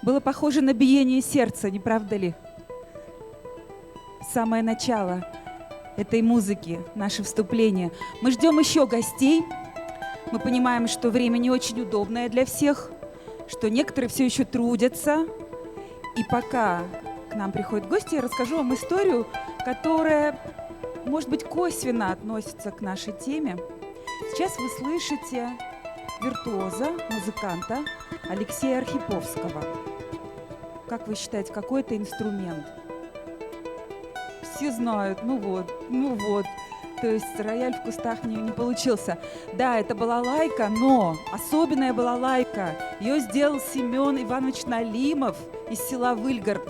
Было похоже на биение сердца, не правда ли? Самое начало этой музыки, наше вступление. Мы ждем еще гостей. Мы понимаем, что время не очень удобное для всех, что некоторые все еще трудятся. И пока к нам приходят гости, я расскажу вам историю, которая, может быть, косвенно относится к нашей теме. Сейчас вы слышите виртуоза, музыканта Алексея Архиповского. Как вы считаете, какой это инструмент? Все знают, ну вот. То есть рояль в кустах не получился. Да, это балалайка, но особенная балалайка. Ее сделал Семен Иванович Налимов из села Выльгард.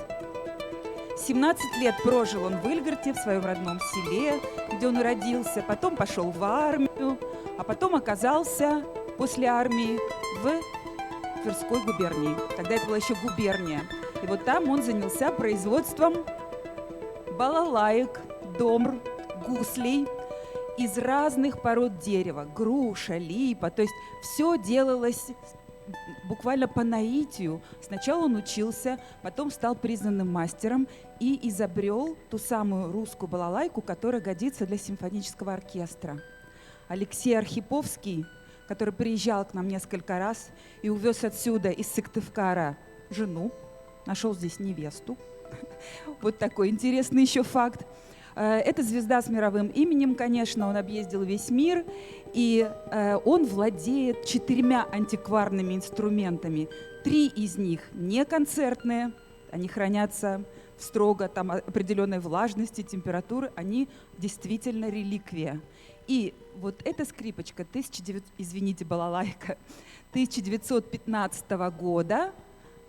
17 лет прожил он в Выльгарде, в своем родном селе, где он и родился. Потом пошел в армию, а потом оказался после армии в Тверской губернии. Тогда это была еще губерния. И вот там он занялся производством балалаек, домр, гуслей из разных пород дерева. Груша, липа. То есть все делалось буквально по наитию. Сначала он учился, потом стал признанным мастером и изобрел ту самую русскую балалайку, которая годится для симфонического оркестра. Алексей Архиповский, который приезжал к нам несколько раз и увез отсюда из Сыктывкара жену, нашел здесь невесту. Вот такой интересный еще факт. Это звезда с мировым именем, конечно, он объездил весь мир, и он владеет 4 антикварными инструментами. 3 из них не концертные, они хранятся в строго там определенной влажности, температуры, они действительно реликвия. И вот эта скрипочка, балалайка 1915 года,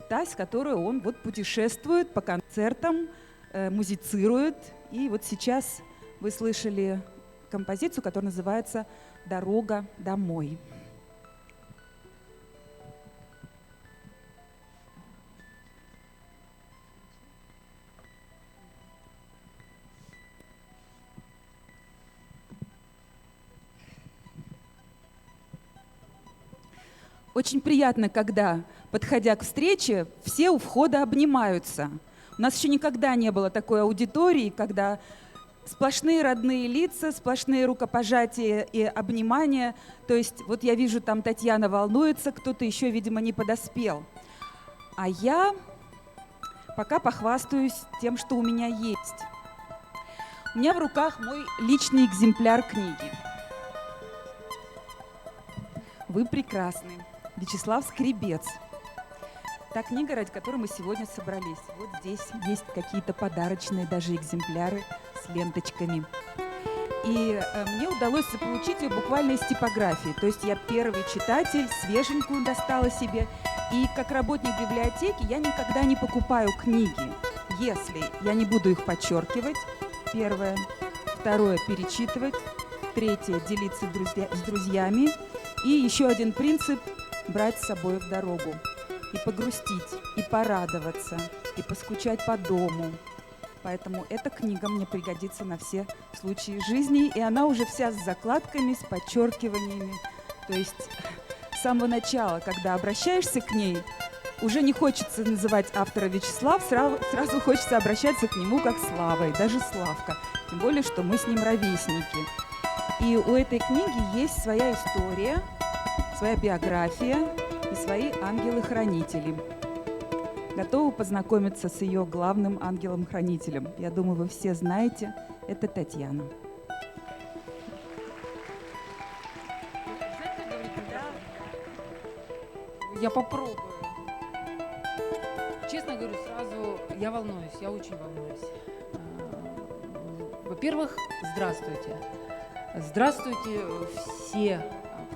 та, с которой он вот путешествует по концертам, музицирует. И вот сейчас вы слышали композицию, которая называется «Дорога домой». Очень приятно, когда, подходя к встрече, все у входа обнимаются. У нас еще никогда не было такой аудитории, когда сплошные родные лица, сплошные рукопожатия и обнимания. То есть вот я вижу, там Татьяна волнуется, кто-то еще, видимо, не подоспел. А я пока похвастаюсь тем, что у меня есть. У меня в руках мой личный экземпляр книги. Вы прекрасны. Вячеслав Скребец. Та книга, ради которой мы сегодня собрались. Вот здесь есть какие-то подарочные даже экземпляры с ленточками. И мне удалось заполучить ее буквально из типографии. То есть я первый читатель, свеженькую достала себе. И как работник библиотеки я никогда не покупаю книги, если я не буду их подчеркивать. Первое. Второе – перечитывать. Третье – делиться с друзьями. И еще один принцип – брать с собой в дорогу. И погрустить, и порадоваться, и поскучать по дому. Поэтому эта книга мне пригодится на все случаи жизни, и она уже вся с закладками, с подчеркиваниями. То есть с самого начала, когда обращаешься к ней, уже не хочется называть автора Вячеслав, сразу хочется обращаться к нему как Слава, и даже Славка. Тем более, что мы с ним ровесники. И у этой книги есть своя история, своя биография и свои ангелы-хранители. Готовы познакомиться с ее главным ангелом-хранителем? Я думаю, вы все знаете, это Татьяна. Я попробую. Честно говорю, сразу я волнуюсь, я очень волнуюсь. Во-первых, здравствуйте. Здравствуйте все,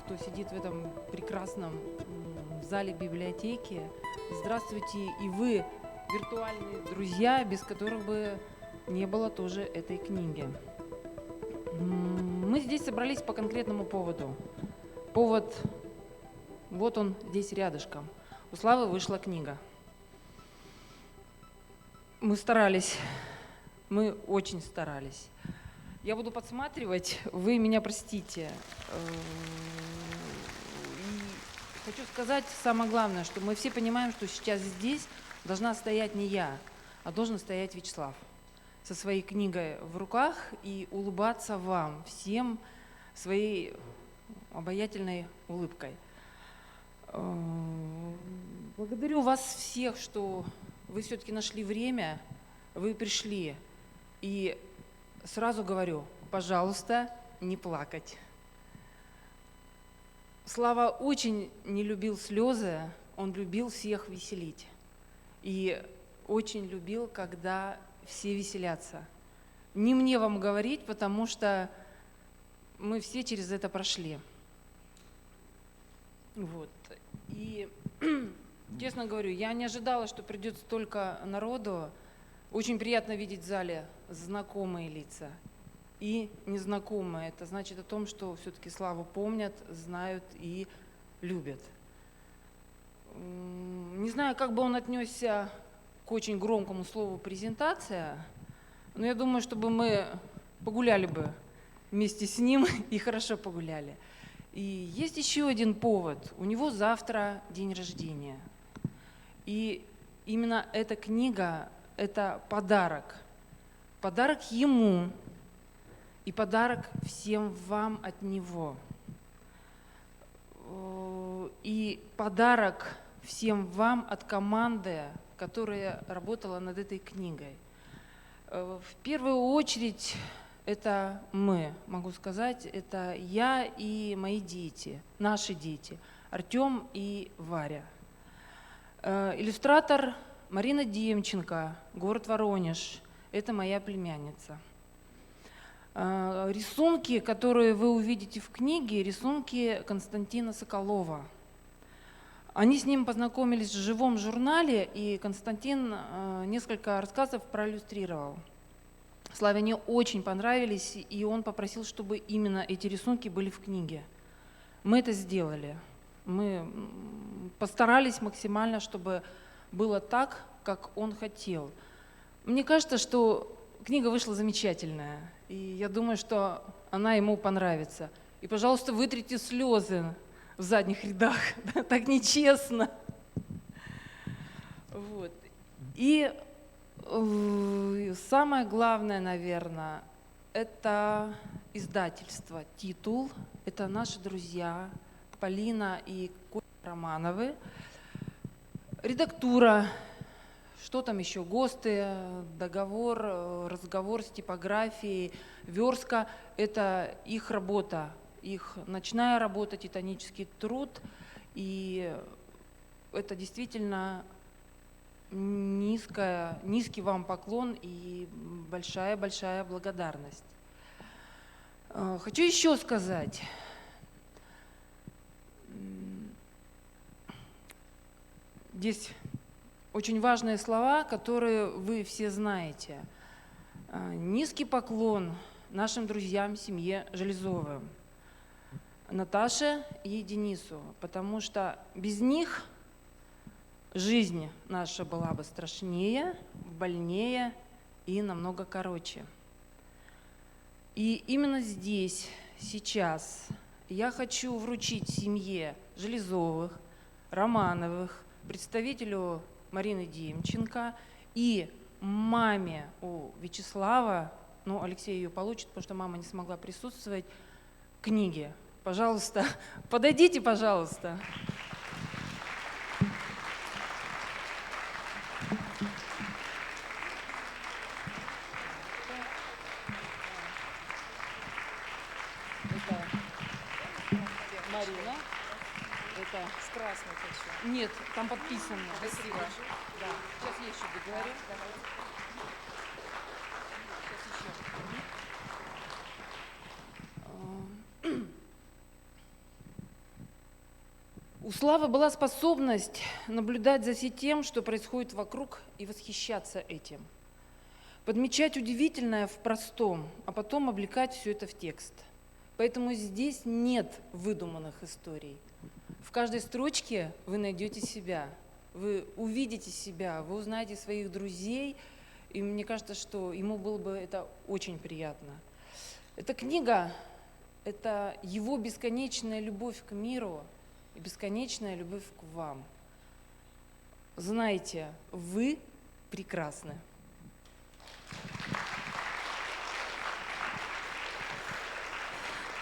кто сидит в этом прекрасном зале библиотеки. Здравствуйте и вы, виртуальные друзья, без которых бы не было тоже этой книги. Мы здесь собрались по конкретному поводу. Повод, вот он здесь рядышком. У Славы вышла книга. Мы старались, мы очень старались. Я буду подсматривать, вы меня простите. Хочу сказать самое главное, что мы все понимаем, что сейчас здесь должна стоять не я, а должен стоять Вячеслав со своей книгой в руках и улыбаться вам всем своей обаятельной улыбкой. Благодарю вас всех, что вы все-таки нашли время, вы пришли. И сразу говорю, пожалуйста, не плакать. Слава очень не любил слезы, он любил всех веселить. И очень любил, когда все веселятся. Не мне вам говорить, потому что мы все через это прошли. Вот. И, честно говорю, я не ожидала, что придет столько народу. Очень приятно видеть в зале знакомые лица и незнакомые. Это значит о том, что все-таки Славу помнят, знают и любят. Не знаю, как бы он отнесся к очень громкому слову «презентация», но я думаю, чтобы мы погуляли бы вместе с ним и хорошо погуляли. И есть еще один повод. У него завтра день рождения. И именно эта книга – это подарок. Подарок ему и подарок всем вам от него. И подарок всем вам от команды, которая работала над этой книгой. В первую очередь это мы, могу сказать, это я и мои дети, наши дети, Артем и Варя. Иллюстратор Марина Демченко, город Воронеж, это моя племянница. Рисунки, которые вы увидите в книге, рисунки Константина Соколова. Они с ним познакомились в живом журнале, и Константин несколько рассказов проиллюстрировал. Славе они очень понравились, и он попросил, чтобы именно эти рисунки были в книге. Мы это сделали. Мы постарались максимально, чтобы было так, как он хотел. Мне кажется, что книга вышла замечательная, и я думаю, что она ему понравится. И, пожалуйста, вытрите слезы в задних рядах, так нечестно. Вот. И самое главное, наверное, это издательство «Титул». Это наши друзья Полина и Коля Романовы. Редактура, что там еще, ГОСТы, договор, разговор с типографией, верстка – это их работа, их ночная работа, титанический труд. И это действительно низкий вам поклон и большая-большая благодарность. Хочу еще сказать. Здесь очень важные слова, которые вы все знаете. Низкий поклон нашим друзьям, семье Железовым, Наташе и Денису, потому что без них жизнь наша была бы страшнее, больнее и намного короче. И именно здесь, сейчас, я хочу вручить семье Железовых, Романовых, представителю Марины Демченко и маме у Вячеслава, ну, Алексей ее получит, потому что мама не смогла присутствовать, книги. Пожалуйста, подойдите, пожалуйста. Это Марина. Это С красной хочу. нет, там подписано. Спасибо. Да. Сейчас я еще договорю. Сейчас еще. У Славы была способность наблюдать за тем, что происходит вокруг, и восхищаться этим. Подмечать удивительное в простом, а потом облекать все это в текст. Поэтому здесь нет выдуманных историй. В каждой строчке вы найдете себя, вы увидите себя, вы узнаете своих друзей, и мне кажется, что ему было бы это очень приятно. Эта книга – это его бесконечная любовь к миру и бесконечная любовь к вам. Знайте, вы прекрасны.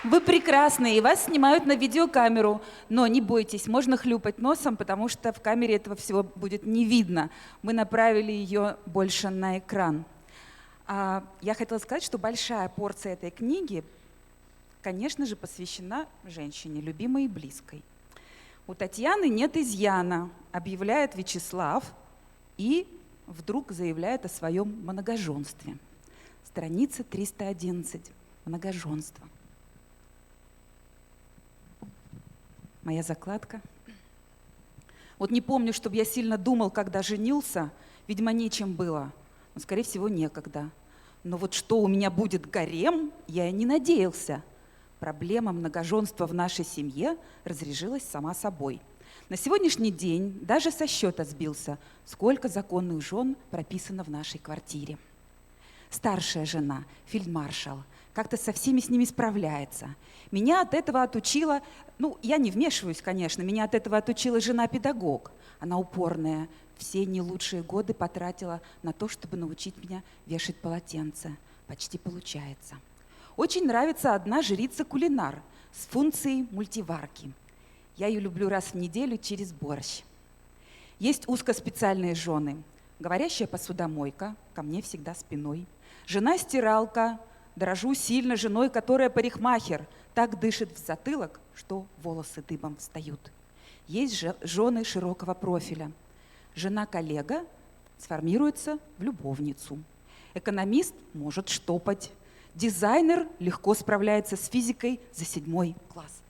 Вы прекрасны, и вас снимают на видеокамеру. Но не бойтесь, можно хлюпать носом, потому что в камере этого всего будет не видно. Мы направили ее больше на экран. Я хотела сказать, что большая порция этой книги, конечно же, посвящена женщине, любимой и близкой. У Татьяны нет изъяна, объявляет Вячеслав и вдруг заявляет о своем многоженстве. Страница 311. Многоженство. Моя закладка. Вот не помню, чтобы я сильно думал, когда женился. Видимо, нечем было. Но, скорее всего, некогда. Но вот что у меня будет гарем, я и не надеялся. Проблема многоженства в нашей семье разрешилась сама собой. На сегодняшний день даже со счета сбился, сколько законных жен прописано в нашей квартире. Старшая жена, фельдмаршал, как-то со всеми с ними справляется. Меня от этого отучила, я не вмешиваюсь, конечно, меня от этого отучила жена-педагог. Она упорная, все не лучшие годы потратила на то, чтобы научить меня вешать полотенце. Почти получается. Очень нравится одна жрица-кулинар с функцией мультиварки. Я ее люблю раз в неделю через борщ. Есть узкоспециальные жены. Говорящая посудомойка, ко мне всегда спиной. Жена-стиралка, дорожу сильно женой, которая парикмахер, так дышит в затылок, что волосы дыбом встают. Есть же жены широкого профиля. Жена-коллега сформируется в любовницу. Экономист может штопать. Дизайнер легко справляется с физикой за 7 класс.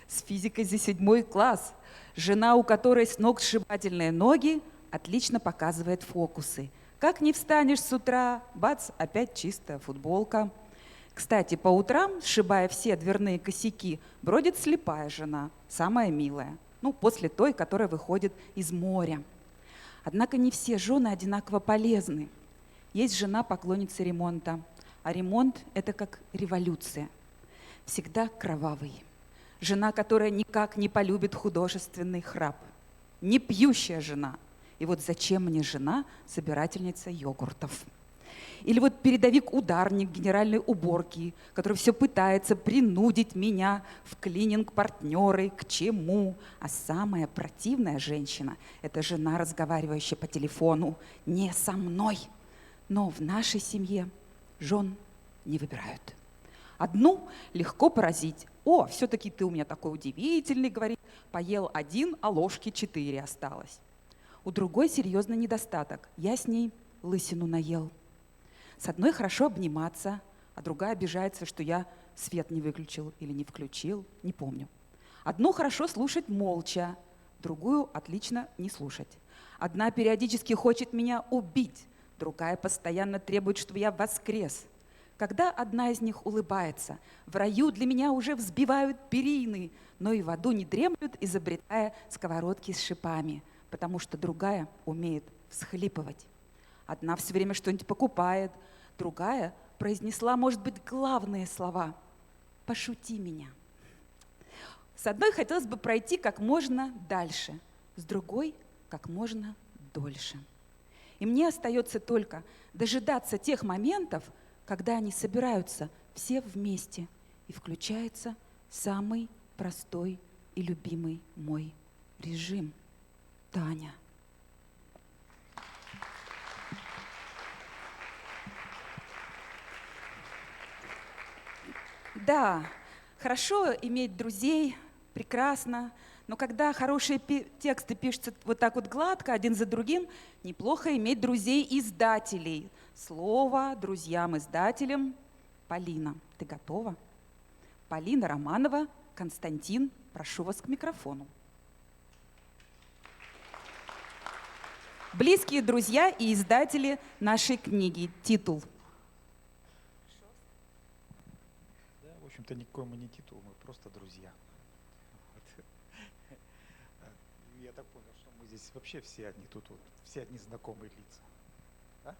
С физикой за 7 класс. Жена, у которой сногсшибательные ноги, отлично показывает фокусы. Как не встанешь с утра, бац, опять чистая футболка. Кстати, по утрам, сшибая все дверные косяки, бродит слепая жена, самая милая. После той, которая выходит из моря. Однако не все жены одинаково полезны. Есть жена-поклонница ремонта, а ремонт – это как революция. Всегда кровавый. Жена, которая никак не полюбит художественный храп. Не пьющая жена. И вот зачем мне жена, собирательница йогуртов? Или вот передовик-ударник генеральной уборки, который все пытается принудить меня в клининг-партнеры, к чему? А самая противная женщина – это жена, разговаривающая по телефону, не со мной. Но в нашей семье жен не выбирают. Одну легко поразить. О, все-таки ты у меня такой удивительный, говорит, поел 1, а ложки 4 осталось. У другой серьезный недостаток. Я с ней лысину наел. С одной хорошо обниматься, а другая обижается, что я свет не выключил или не включил, не помню. Одну хорошо слушать молча, другую отлично не слушать. Одна периодически хочет меня убить, другая постоянно требует, чтобы я воскрес. Когда одна из них улыбается, в раю для меня уже взбивают перины, но и в аду не дремлют, изобретая сковородки с шипами, потому что другая умеет всхлипывать. Одна все время что-нибудь покупает, другая произнесла, может быть, главные слова «пошути меня». С одной хотелось бы пройти как можно дальше, с другой – как можно дольше. И мне остается только дожидаться тех моментов, когда они собираются все вместе, и включается самый простой и любимый мой режим. Таня. Да, хорошо иметь друзей, прекрасно, но когда хорошие тексты пишутся вот так вот гладко, один за другим, неплохо иметь друзей-издателей. Слово друзьям-издателям. Полина, ты готова? Полина Романова, Константин, прошу вас к микрофону. Близкие друзья и издатели нашей книги. Титул. Да, в общем-то, никакой мы не титул, мы просто друзья. Вот. Я так понял, что мы здесь вообще все одни, тут вот все одни знакомые лица. Да?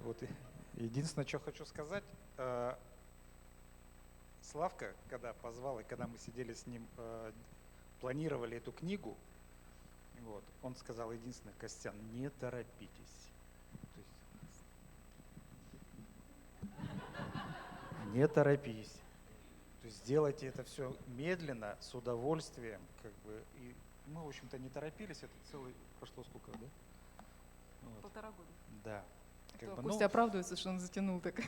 Вот. Единственное, что хочу сказать, Славка, когда позвал, и когда мы сидели с ним, планировали эту книгу, вот, он сказал единственное: Костян, не торопитесь. То есть, не торопись. То есть сделайте это все медленно, с удовольствием, как бы. И мы, в общем-то, не торопились. Это прошло сколько, да? Вот. 1,5 года. Да. Как бы, Костя оправдывается, что он затянул так.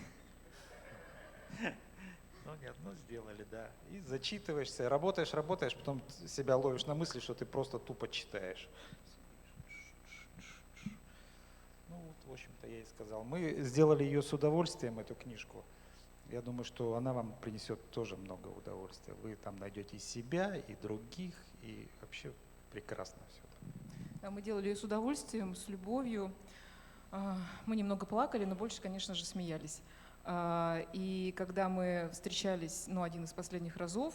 Ну нет, сделали, да. И зачитываешься, работаешь, потом себя ловишь на мысли, что ты просто тупо читаешь. Ну вот, в общем-то, я и сказал. Мы сделали ее с удовольствием, эту книжку. Я думаю, что она вам принесет тоже много удовольствия. Вы там найдете и себя, и других, и вообще прекрасно все. Да, мы делали ее с удовольствием, с любовью. Мы немного плакали, но больше, конечно же, смеялись. И когда мы встречались, один из последних разов,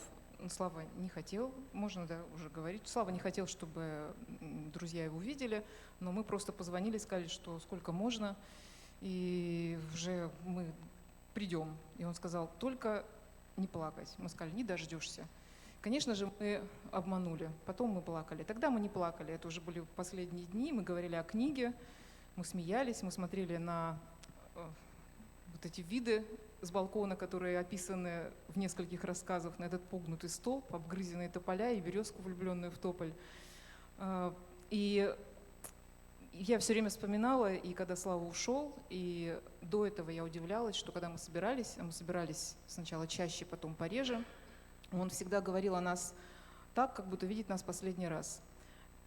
Слава не хотел, можно уже говорить, Слава не хотел, чтобы друзья его видели, но мы просто позвонили, сказали, что сколько можно, и уже мы придем. И он сказал: только не плакать. Мы сказали: не дождешься. Конечно же, мы обманули. Потом мы плакали. Тогда мы не плакали. Это уже были последние дни. Мы говорили о книге, мы смеялись, мы смотрели на вот эти виды с балкона, которые описаны в нескольких рассказах, на этот погнутый столб, обгрызенные тополя и березку, влюбленную в тополь. И я все время вспоминала, и когда Слава ушел, и до этого я удивлялась, что когда мы собирались сначала чаще, потом пореже, он всегда говорил о нас так, как будто видит нас последний раз.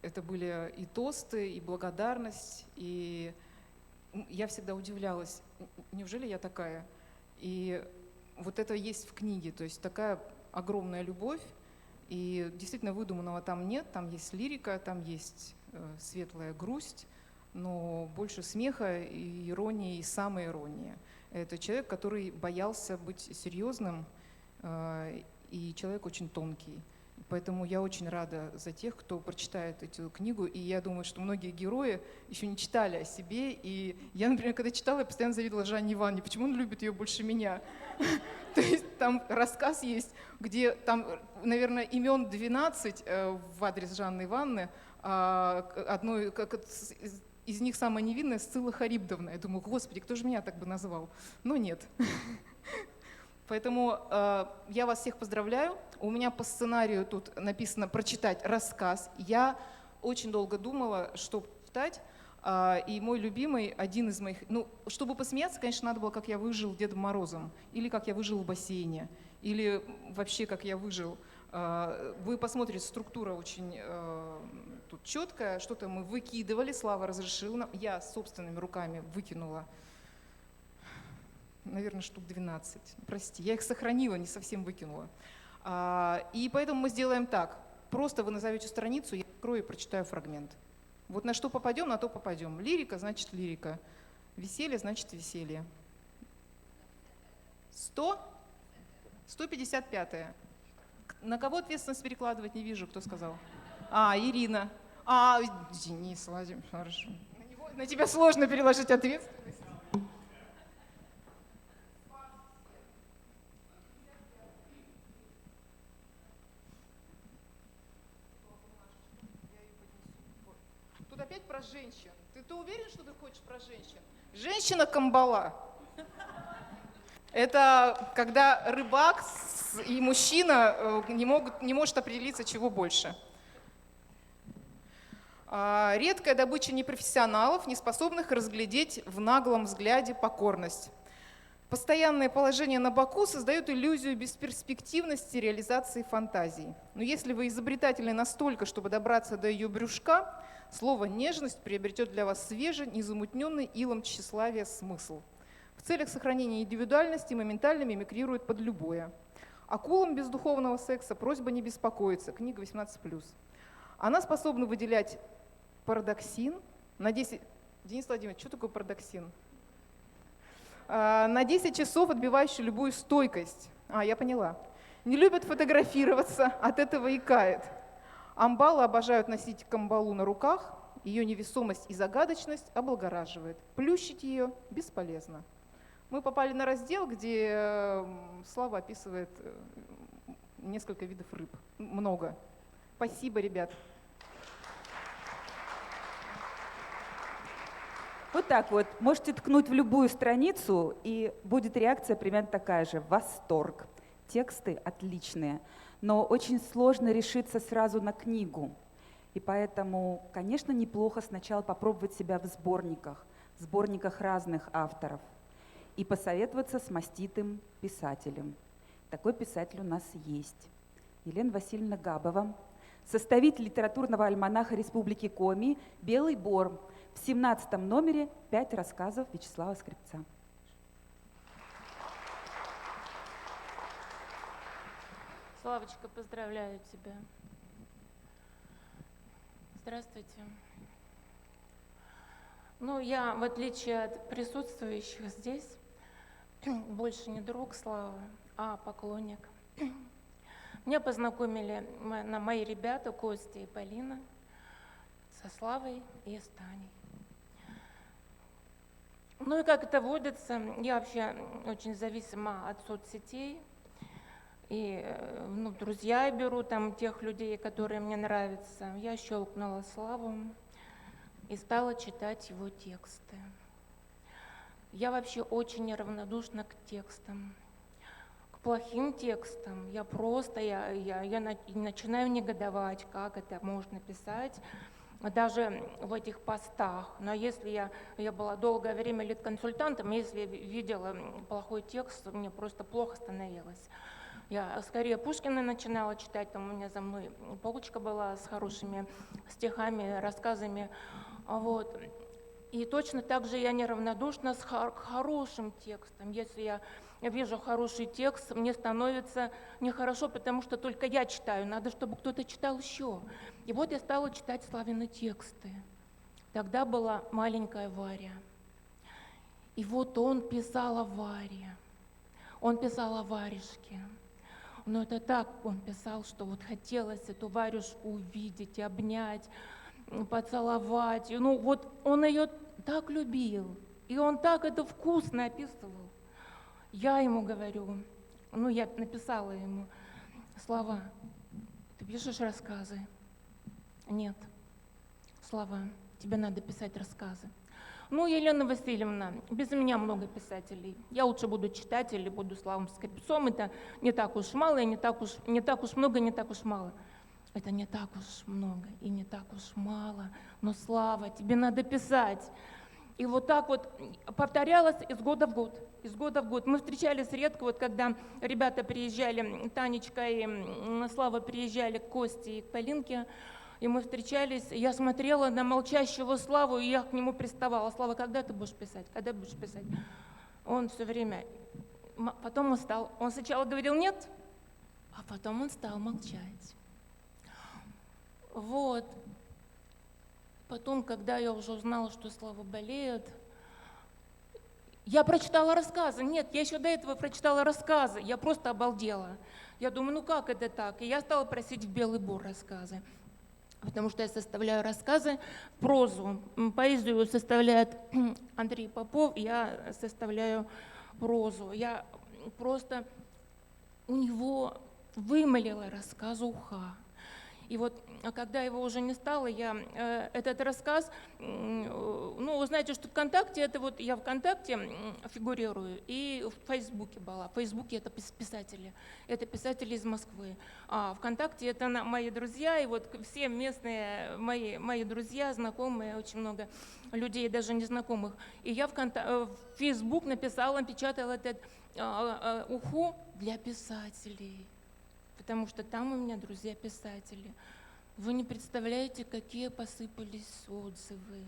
Это были и тосты, и благодарность, и я всегда удивлялась, неужели я такая? И вот это есть в книге, то есть такая огромная любовь, и действительно выдуманного там нет, там есть лирика, там есть светлая грусть, но больше смеха, и иронии, и самоиронии. Это человек, который боялся быть серьезным, и человек очень тонкий. Поэтому я очень рада за тех, кто прочитает эту книгу, и я думаю, что многие герои еще не читали о себе, и я, например, когда читала, я постоянно завидовала Жанне Ивановне, почему он любит ее больше меня? То есть там рассказ есть, где там, наверное, имен 12 в адрес Жанны Ивановны, одной из них самая невинная — Сцилла Харибдовна. Я думаю: господи, кто же меня так бы назвал? Но нет. Поэтому я вас всех поздравляю. У меня по сценарию тут написано прочитать рассказ. Я очень долго думала, что читать. И мой любимый, один из моих... чтобы посмеяться, конечно, надо было, как я выжил Дедом Морозом. Или как я выжил в бассейне. Или вообще, как я выжил. Вы посмотрите, структура очень тут четкая. Что-то мы выкидывали, Слава разрешил нам. Я собственными руками выкинула, наверное, штук 12. Прости, я их сохранила, не совсем выкинула. И поэтому мы сделаем так. Просто вы назовете страницу, я открою и прочитаю фрагмент. Вот на что попадем, на то попадем. Лирика — значит лирика. Веселье — значит веселье. 155-е. На кого ответственность перекладывать, не вижу, кто сказал. Ирина. Денис Владимирович, хорошо. На тебя сложно переложить ответственность. Тут опять про женщин. Ты уверен, что ты хочешь про женщин? Женщина-камбала. Это когда рыбак и мужчина не может определиться, чего больше. Редкая добыча непрофессионалов, не способных разглядеть в наглом взгляде покорность. Постоянное положение на боку создает иллюзию бесперспективности реализации фантазий. Но если вы изобретательны настолько, чтобы добраться до ее брюшка, слово «нежность» приобретет для вас свежий, незамутненный илом тщеславия смысл. В целях сохранения индивидуальности моментально мимикрирует под любое. Акулам без духовного секса просьба не беспокоиться. Книга 18+. Она способна выделять парадоксин на 10... Денис Владимирович, что такое парадоксин? На 10 часов отбивающий любую стойкость. Я поняла. Не любят фотографироваться, от этого икает. Амбалы обожают носить камбалу на руках, ее невесомость и загадочность облагораживает. Плющить ее бесполезно. Мы попали на раздел, где Слава описывает несколько видов рыб. Много. Спасибо, ребят. Вот так вот. Можете ткнуть в любую страницу, и будет реакция примерно такая же. Восторг. Тексты отличные. Но очень сложно решиться сразу на книгу. И поэтому, конечно, неплохо сначала попробовать себя в сборниках разных авторов. И посоветоваться с маститым писателем. Такой писатель у нас есть. Елена Васильевна Габова, составитель литературного альманаха Республики Коми «Белый бор». В 17 номере 5 рассказов Вячеслава Скрипца. Славочка, поздравляю тебя. Здравствуйте. Ну, я, в отличие от присутствующих здесь, больше не друг Славы, а поклонник. Меня познакомили мои ребята Костя и Полина со Славой и с Таней. Ну и как это водится, я вообще очень зависима от соцсетей. И друзья я беру там тех людей, которые мне нравятся. Я щелкнула Славу и стала читать его тексты. Я вообще очень неравнодушна к текстам. К плохим текстам я начинаю негодовать, как это можно писать, даже в этих постах. Но если я была долгое время лид-консультантом, если видела плохой текст, мне просто плохо становилось. Я скорее Пушкина начинала читать, там у меня за мной полочка была с хорошими стихами, рассказами. Вот. И точно так же я неравнодушна к хорошим текстам. Если я вижу хороший текст, мне становится нехорошо, потому что только я читаю, надо, чтобы кто-то читал еще. И вот я стала читать Славины тексты. Тогда была маленькая Варя. И вот он писал о Варе, он писал о Варежке. Но это так он писал, что вот хотелось эту Варюшку увидеть, обнять, поцеловать. Ну вот он ее так любил, и он так это вкусно описывал. Я ему говорю, я написала ему: Слава, ты пишешь рассказы? Нет. Слава, тебе надо писать рассказы. Елена Васильевна, без меня много писателей. Я лучше буду читать или буду Славом Скрипцом. Это не так уж мало, и не так уж много, не так уж мало. Это не так уж много и не так уж мало. Но, Слава, тебе надо писать. И вот так вот повторялось из года в год. Из года в год. Мы встречались редко, вот когда ребята приезжали, Танечка и Слава приезжали к Косте и к Полинке, и мы встречались, я смотрела на молчащего Славу, и я к нему приставала: Слава, когда ты будешь писать? Когда будешь писать? Он все время, потом он стал, он сначала говорил нет, а потом он стал молчать. Вот. Потом, когда я уже узнала, что Слава болеет, я прочитала рассказы. Нет, я еще до этого прочитала рассказы, я просто обалдела. Я думаю, как это так? И я стала просить в «Белый бор» рассказы. Потому что я составляю рассказы, прозу, поэзию составляет Андрей Попов, я составляю прозу. Я просто у него вымолила рассказуха. И вот, когда его уже не стало, я этот рассказ, вы знаете, что ВКонтакте, это вот я ВКонтакте фигурирую, и в Фейсбуке была. В Фейсбуке это писатели из Москвы. А ВКонтакте это мои друзья, и вот все местные мои друзья, знакомые, очень много людей, даже незнакомых. И я в Фейсбук напечатала этот уху для писателей. Потому что там у меня друзья-писатели. Вы не представляете, какие посыпались отзывы.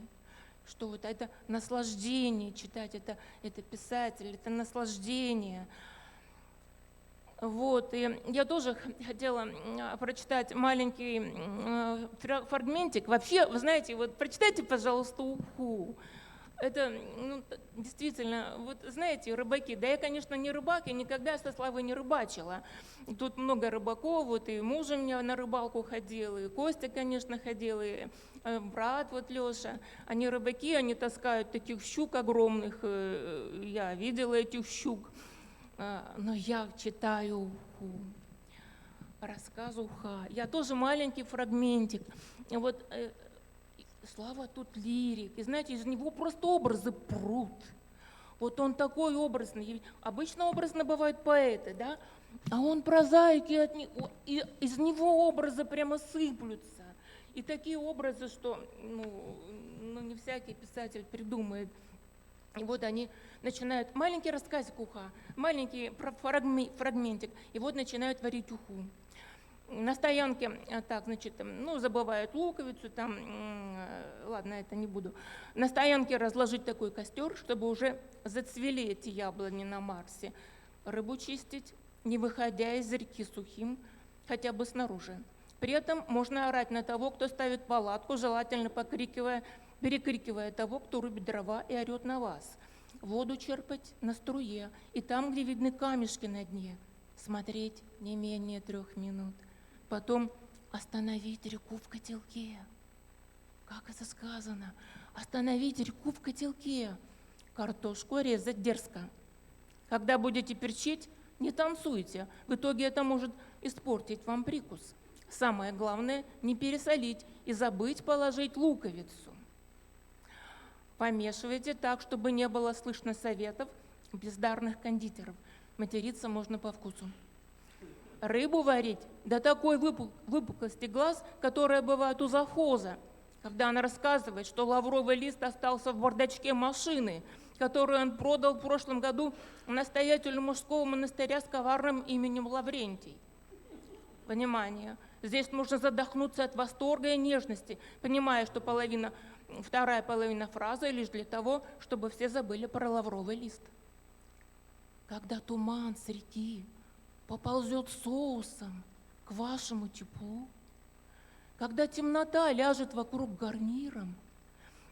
Что вот это наслаждение читать, это писатель, это наслаждение. Вот, и я тоже хотела прочитать маленький фрагментик. Вообще, вы знаете, вот прочитайте, пожалуйста, уху. это действительно, вот знаете, рыбаки, да я, конечно, не рыбак, я никогда со Славой не рыбачила. Тут много рыбаков, вот и муж у меня на рыбалку ходил, и Костя, конечно, ходил, и брат вот Леша. Они рыбаки, они таскают таких щук огромных, я видела этих щук, но я читаю рассказ Уха. Я тоже маленький фрагментик. Вот Слава тут лирик, и знаете, из него просто образы прут. Вот он такой образный. Обычно образно бывают поэты, да? А он прозаик, и из него образы прямо сыплются. И такие образы, что не всякий писатель придумает. И вот они начинают, маленький рассказик Уха, маленький фрагментик, и вот начинают варить уху. На стоянке, так, значит, забывают луковицу, там, ладно, это не буду. На стоянке разложить такой костер, чтобы уже зацвели эти яблони на Марсе. Рыбу чистить, не выходя из реки сухим, хотя бы снаружи. При этом можно орать на того, кто ставит палатку, желательно перекрикивая того, кто рубит дрова и орет на вас. Воду черпать на струе, и там, где видны камешки на дне, смотреть не менее 3 минут. Потом остановить реку в котелке. Как это сказано? Остановить реку в котелке. Картошку резать дерзко. Когда будете перчить, не танцуйте. В итоге это может испортить вам прикус. Самое главное, не пересолить и забыть положить луковицу. Помешивайте так, чтобы не было слышно советов бездарных кондитеров. Материться можно по вкусу. Рыбу варить до такой выпуклости глаз, которая бывает у завхоза, когда она рассказывает, что лавровый лист остался в бардачке машины, которую он продал в прошлом году настоятелю мужского монастыря с коварным именем Лаврентий. Внимание! Здесь можно задохнуться от восторга и нежности, понимая, что вторая половина фразы лишь для того, чтобы все забыли про лавровый лист. Когда туман с реки поползет соусом к вашему теплу, когда темнота ляжет вокруг гарниром,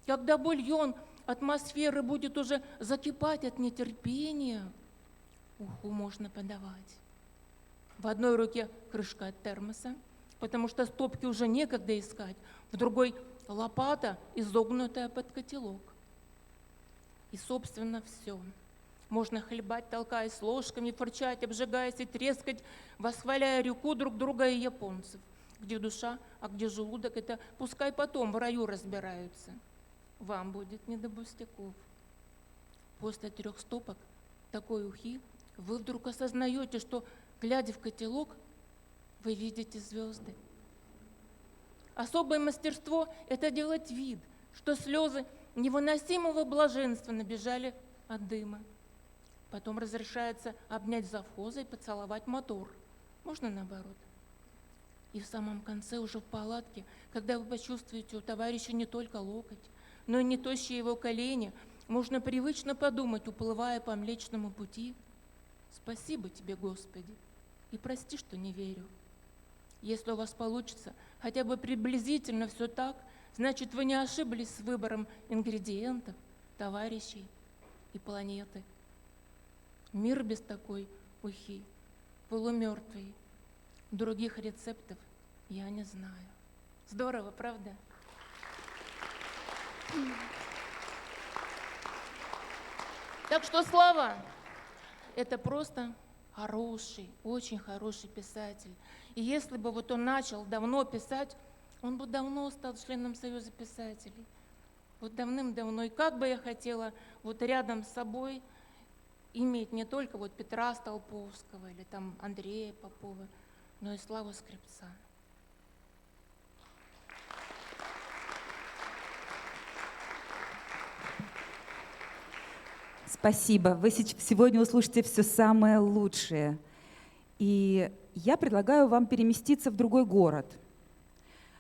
когда бульон атмосферы будет уже закипать от нетерпения, уху можно подавать. В одной руке крышка от термоса, потому что стопки уже некогда искать, в другой лопата, изогнутая под котелок. И, собственно, все. Можно хлебать, толкаясь ложками, фырчать, обжигаясь и трескать, восхваляя реку, друг друга и японцев. Где душа, а где желудок, это пускай потом в раю разбираются. Вам будет не до пустяков. После 3 стопок такой ухи вы вдруг осознаете, что, глядя в котелок, вы видите звезды. Особое мастерство – это делать вид, что слезы невыносимого блаженства набежали от дыма. Потом разрешается обнять завхоза и поцеловать мотор. Можно наоборот. И в самом конце, уже в палатке, когда вы почувствуете у товарища не только локоть, но и не тощие его колени, можно привычно подумать, уплывая по Млечному пути: «Спасибо тебе, Господи, и прости, что не верю». Если у вас получится хотя бы приблизительно все так, значит, вы не ошиблись с выбором ингредиентов, товарищей и планеты. Мир без такой ухи полумертвый. Других рецептов я не знаю. Здорово, правда? Так что Слава – это просто хороший, очень хороший писатель. И если бы вот он начал давно писать, он бы давно стал членом Союза писателей. Вот давным-давно. И как бы я хотела вот рядом с собой иметь не только вот Петра Столповского или там Андрея Попова, но и Славу Скрипца. Спасибо. Вы сегодня услышите все самое лучшее. И я предлагаю вам переместиться в другой город.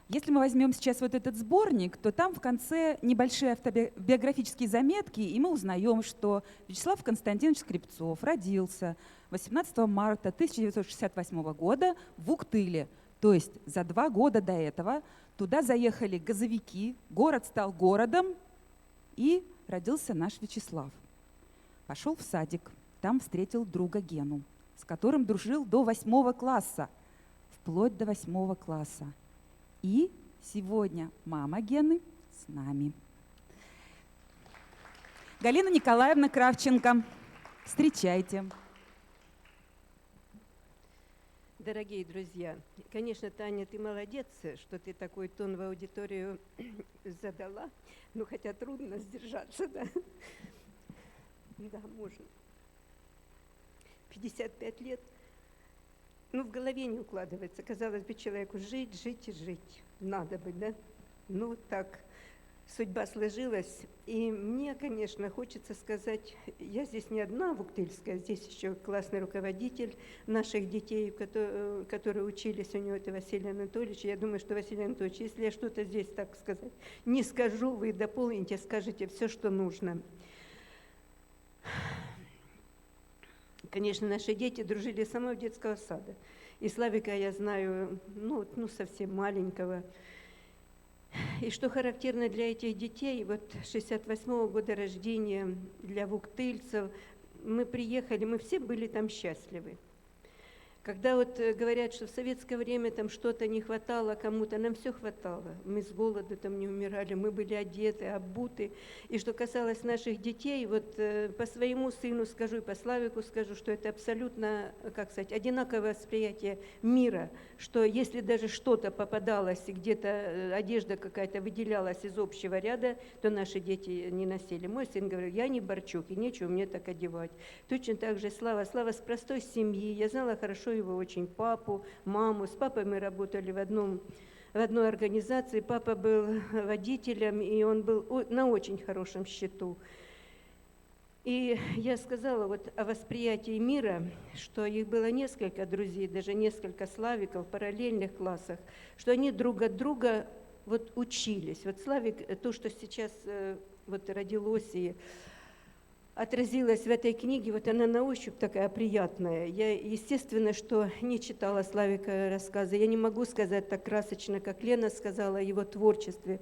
Если мы возьмем сейчас вот этот сборник, то там в конце небольшие автобиографические заметки, и мы узнаем, что Вячеслав Константинович Скрипцов родился 18 марта 1968 года в Уктыле. То есть за 2 года до этого туда заехали газовики, город стал городом, И родился наш Вячеслав. Пошел в садик, там встретил друга Гену, с которым дружил до 8 класса, вплоть до 8 класса. И сегодня мама Гены с нами. Галина Николаевна Кравченко. Встречайте. Дорогие друзья, конечно, Таня, ты молодец, что ты такой тон в аудиторию задала, ну хотя трудно сдержаться, да? Да, можно. 55 лет, ну в голове не укладывается. Казалось бы, человеку жить, жить и жить. Надо бы, да? Ну вот так судьба сложилась. И мне, конечно, хочется сказать, я здесь не одна вуктыльская, здесь еще классный руководитель наших детей, которые учились у него, это Василий Анатольевич. Я думаю, что Василий Анатольевич, если я что-то здесь, так сказать, не скажу, вы дополните, скажете все, что нужно. Конечно, наши дети дружили с самого детского сада. И Славика я знаю, ну совсем маленького. И что характерно для этих детей, вот 68-го года рождения для вуктыльцев, мы приехали, мы все были там счастливы. Когда вот говорят, что в советское время там что-то не хватало кому-то, нам все хватало. Мы с голоду там не умирали, мы были одеты, обуты. И что касалось наших детей, вот по своему сыну скажу и по Славику скажу, что это абсолютно, как сказать, одинаковое восприятие мира, что если даже что-то попадалось, и где-то одежда какая-то выделялась из общего ряда, то наши дети не носили. Мой сын говорил, я не Борчук, и нечего мне так одевать. Точно так же Слава с простой семьи, я знала хорошо его очень папу, маму. С папой мы работали в одной организации. Папа был водителем, и он был на очень хорошем счету. И я сказала вот о восприятии мира, что их было несколько друзей, даже несколько Славиков в параллельных классах, что они друг от друга вот учились. Вот Славик, то, что сейчас вот родилось и отразилась в этой книге, вот она на ощупь такая приятная. Я, естественно, что не читала Славика рассказы, я не могу сказать так красочно, как Лена сказала о его творчестве,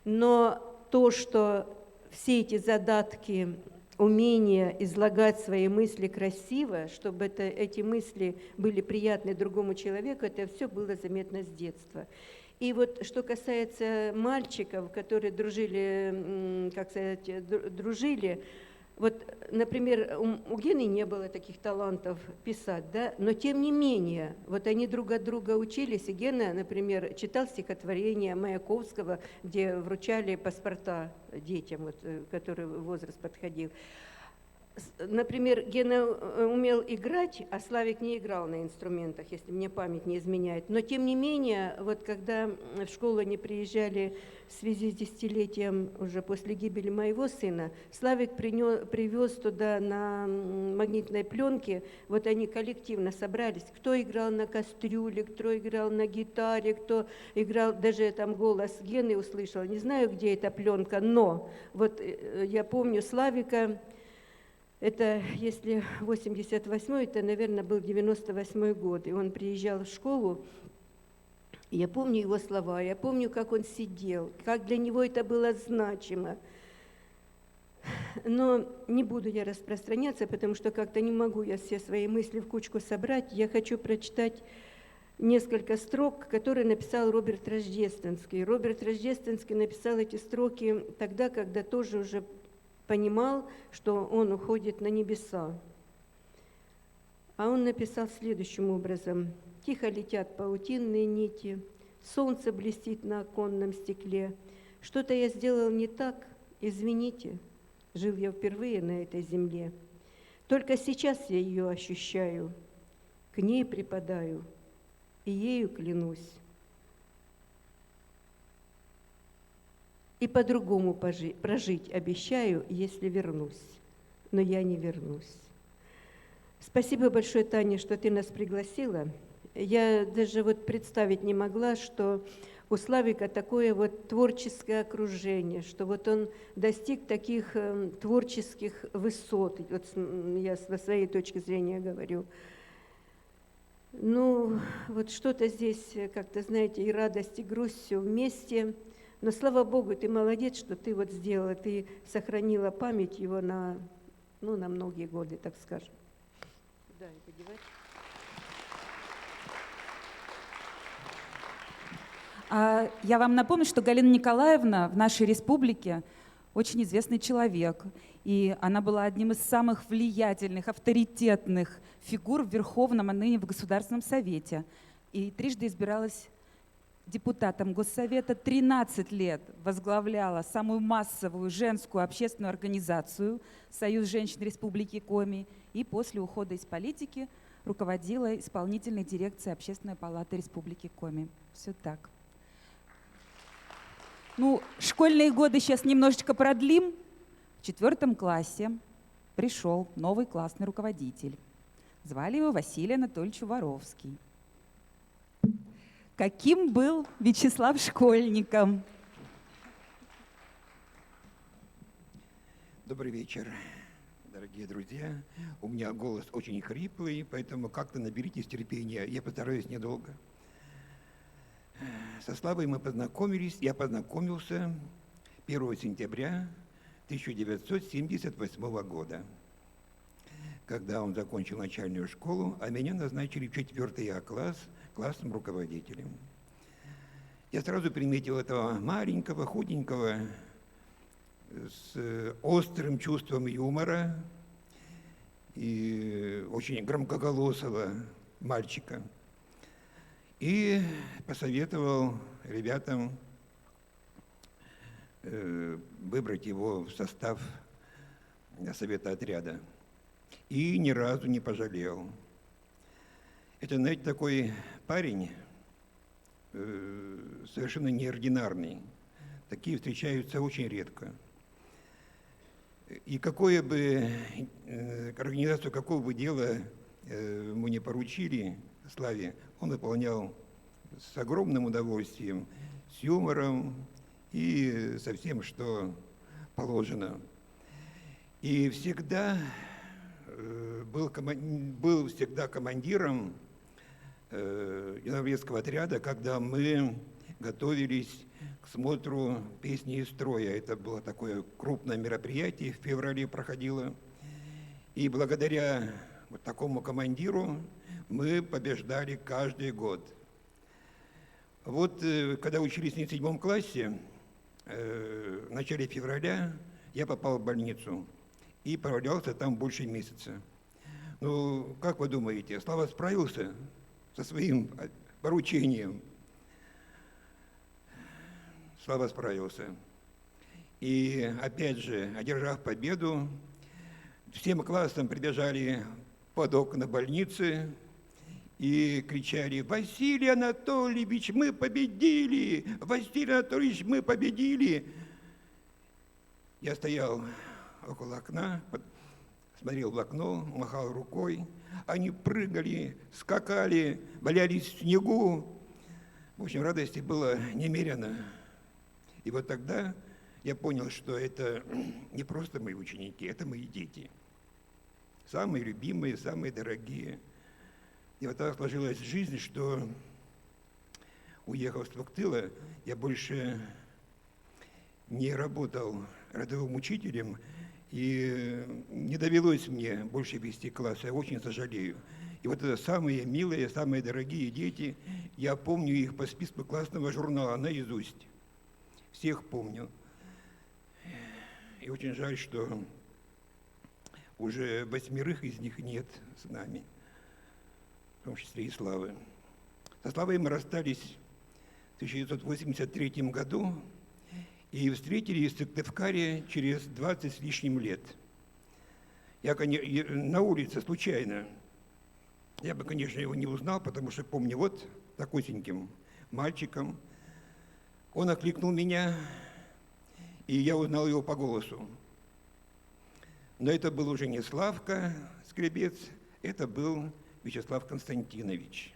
но то, что все эти задатки, умение излагать свои мысли красиво, чтобы эти мысли были приятны другому человеку, это все было заметно с детства. И вот что касается мальчиков, которые дружили, как сказать, дружили, вот, например, у Гены не было таких талантов писать, да, но тем не менее, вот они друг от друга учились, и Гена, например, читал стихотворения Маяковского, где вручали паспорта детям, вот, который возраст подходил. Например, Гена умел играть, а Славик не играл на инструментах, если мне память не изменяет. Но тем не менее, вот когда в школу они приезжали в связи с десятилетием уже после гибели моего сына, Славик привез туда на магнитной пленке, вот они коллективно собрались, кто играл на кастрюле, кто играл на гитаре, кто играл, даже там голос Гены услышал, не знаю, где эта пленка, но вот я помню Славика. Это, если 88-й, это, наверное, был 98-й год, и он приезжал в школу, и я помню его слова, я помню, как он сидел, как для него это было значимо. Но не буду я распространяться, потому что как-то не могу я все свои мысли в кучку собрать. Я хочу прочитать несколько строк, которые написал Роберт Рождественский. Роберт Рождественский написал эти строки тогда, когда тоже уже понимал, что он уходит на небеса. А он написал следующим образом. «Тихо летят паутинные нити, солнце блестит на оконном стекле. Что-то я сделал не так, извините, жил я впервые на этой земле. Только сейчас я ее ощущаю, к ней припадаю и ею клянусь. И по-другому прожить обещаю, если вернусь, но я не вернусь». Спасибо большое, Таня, что ты нас пригласила. Я даже вот представить не могла, что у Славика такое вот творческое окружение, что вот он достиг таких творческих высот. Вот я со своей точки зрения говорю. Ну, вот что-то здесь, как-то, знаете, и радость, и грусть все вместе. Но слава Богу, ты молодец, что ты вот сделала, ты сохранила память его на, ну, на многие годы, так скажем. Куда это девать? Я вам напомню, что Галина Николаевна в нашей республике очень известный человек, и она была одним из самых влиятельных, авторитетных фигур в Верховном, а ныне в Государственном Совете. И трижды избиралась депутатом Госсовета, 13 лет возглавляла самую массовую женскую общественную организацию «Союз женщин Республики Коми», и после ухода из политики руководила исполнительной дирекцией Общественной палаты Республики Коми. Все так. Ну, школьные годы сейчас немножечко продлим. В 4 классе пришел новый классный руководитель. Звали его Василий Анатольевич Воровский. Каким был Вячеслав школьником? Добрый вечер, дорогие друзья. У меня голос очень хриплый, поэтому как-то наберитесь терпения. Я постараюсь недолго. Со Славой мы познакомились. Я познакомился 1 сентября 1978 года, когда он закончил начальную школу, а меня назначили в 4 А класс классным руководителем. Я сразу приметил этого маленького, худенького, с острым чувством юмора и очень громкоголосого мальчика. И посоветовал ребятам выбрать его в состав совета отряда. И ни разу не пожалел. Это, знаете, такой парень совершенно неординарный. Такие встречаются очень редко. И какое бы организацию, какого бы дела ему не поручили, Славе, он выполнял с огромным удовольствием, с юмором и со всем, что положено. И всегда был всегда командиром Январского отряда, когда мы готовились к смотру песни из строя. Это было такое крупное мероприятие, в феврале проходило. И благодаря вот такому командиру мы побеждали каждый год. Вот когда учились в 7 классе, в начале февраля я попал в больницу и провалялся там больше месяца. Ну, как вы думаете, Слава справился со своим поручением? Слава справился. И опять же, одержав победу, всем классом прибежали под окна больницы и кричали: «Василий Анатольевич, мы победили! Василий Анатольевич, мы победили!» Я стоял около окна, смотрел в окно, махал рукой. Они прыгали, скакали, валялись в снегу. В общем, радости было немерено. И вот тогда я понял, что это не просто мои ученики, это мои дети. Самые любимые, самые дорогие. И вот так сложилась жизнь, что, уехав с Токтыла, я больше не работал родовым учителем, и не довелось мне больше вести класс, я очень сожалею. И вот это самые милые, самые дорогие дети, я помню их по списку классного журнала наизусть. Всех помню. И очень жаль, что уже 8 из них нет с нами, в том числе и Славы. Со Славой мы расстались в 1983 году и встретились в Сыктывкаре через 20 с лишним лет. Я на улице случайно. Я бы, конечно, его не узнал, потому что помню вот такусеньким мальчиком. Он окликнул меня, и я узнал его по голосу. Но это был уже не Славка Скребец, это был Вячеслав Константинович,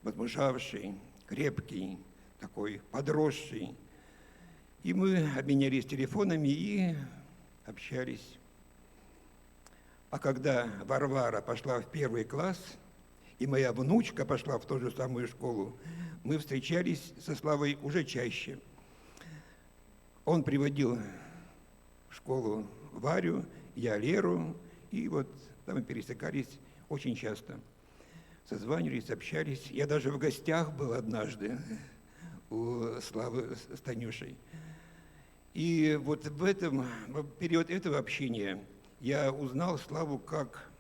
возмужавший, крепкий, такой подросший. И мы обменялись телефонами и общались. А когда Варвара пошла в 1 класс, и моя внучка пошла в ту же самую школу, мы встречались со Славой уже чаще. Он приводил в школу Варю, я Леру, и вот там мы пересекались очень часто. Созванивались, общались. Я даже в гостях был однажды у Славы с Танюшей. И вот в период этого общения я узнал Славу как,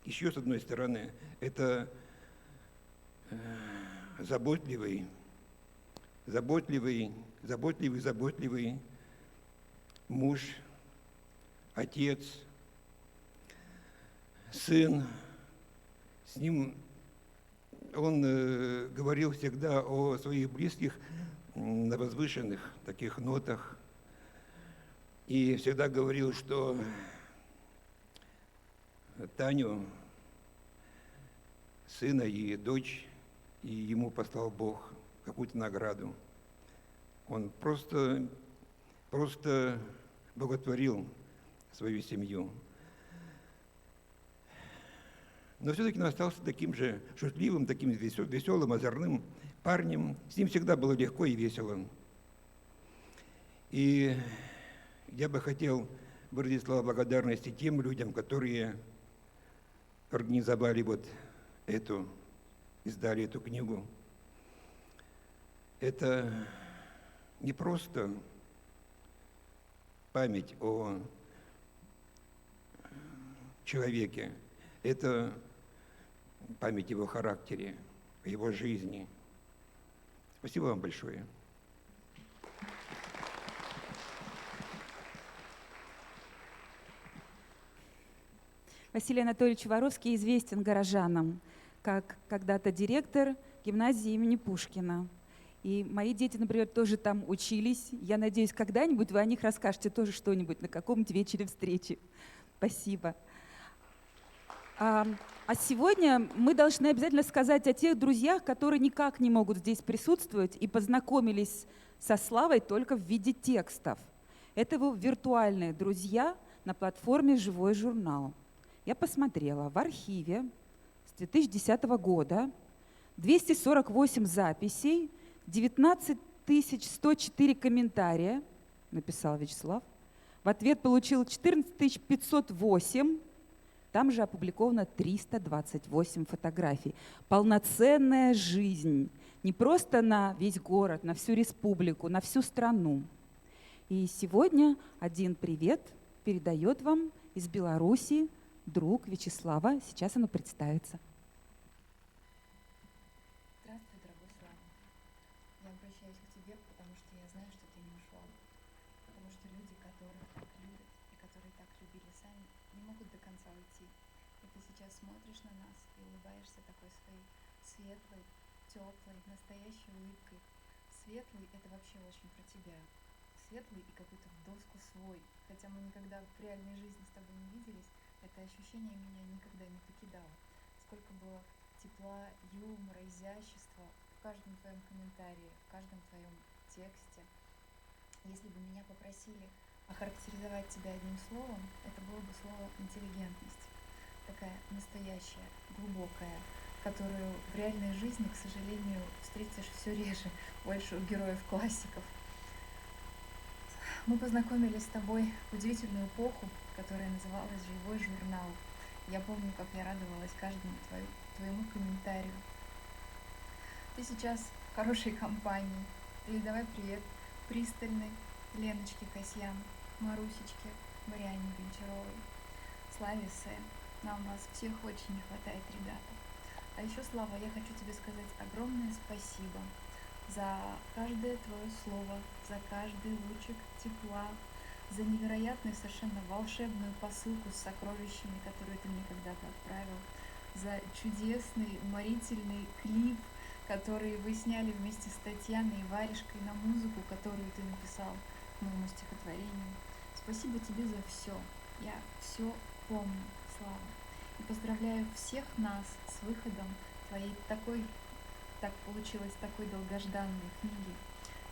еще с одной стороны, это заботливый муж, отец, сын. С ним он говорил всегда о своих близких на возвышенных таких нотах. И всегда говорил, что Таню, сына и дочь, и ему послал Бог какую-то награду. Он просто боготворил свою семью. Но все-таки он остался таким же шутливым, таким веселым, озорным парнем. С ним всегда было легко и весело. И я бы хотел выразить слова благодарности тем людям, которые организовали издали эту книгу. Это не просто память о человеке, это память о его характере, о его жизни. Спасибо вам большое. Василий Анатольевич Воровский известен горожанам как когда-то директор гимназии имени Пушкина. И мои дети, например, тоже там учились. Я надеюсь, когда-нибудь вы о них расскажете тоже что-нибудь на каком-нибудь вечере встречи. Спасибо. А сегодня мы должны обязательно сказать о тех друзьях, которые никак не могут здесь присутствовать и познакомились со Славой только в виде текстов. Это его виртуальные друзья на платформе «Живой журнал». Я посмотрела в архиве с 2010 года 248 записей, 19 104 комментария, написал Вячеслав. В ответ получил 14 508. Там же опубликовано 328 фотографий. Полноценная жизнь. Не просто на весь город, на всю республику, на всю страну. И сегодня один привет передает вам из Беларуси друг Вячеслава. Сейчас оно представится. Здравствуй, дорогой Слава. Я обращаюсь к тебе, потому что я знаю, что ты не ушел. Потому что люди, которых так любят и которые так любили сами, не могут до конца уйти. И ты сейчас смотришь на нас и улыбаешься такой своей светлой, теплой, настоящей улыбкой. Светлый — это вообще очень про тебя. Светлый и какой-то в доску свой. Хотя мы никогда в реальной жизни с тобой не виделись, это ощущение меня никогда не покидало. Сколько было тепла, юмора, изящества в каждом твоем комментарии, в каждом твоем тексте. Если бы меня попросили охарактеризовать тебя одним словом, это было бы слово интеллигентность. Такая настоящая, глубокая, которую в реальной жизни, к сожалению, встретишь все реже, больше у героев классиков. Мы познакомились с тобой в удивительную эпоху, которая называлась «Живой журнал». Я помню, как я радовалась каждому твоему комментарию. Ты сейчас в хорошей компании. Передавай привет Пристальной, Леночке Касьян, Марусечке, Марианне Гончаровой, Славе Сэ. Нам вас всех очень не хватает, ребята. А еще, Слава, я хочу тебе сказать огромное спасибо за каждое твое слово, за каждый лучик тепла, за невероятную, совершенно волшебную посылку с сокровищами, которую ты мне когда-то отправил, за чудесный, уморительный клип, который вы сняли вместе с Татьяной и Варежкой на музыку, которую ты написал к моему стихотворению. Спасибо тебе за все. Я все помню, Слава. И поздравляю всех нас с выходом твоей так получилось, такой долгожданной книги.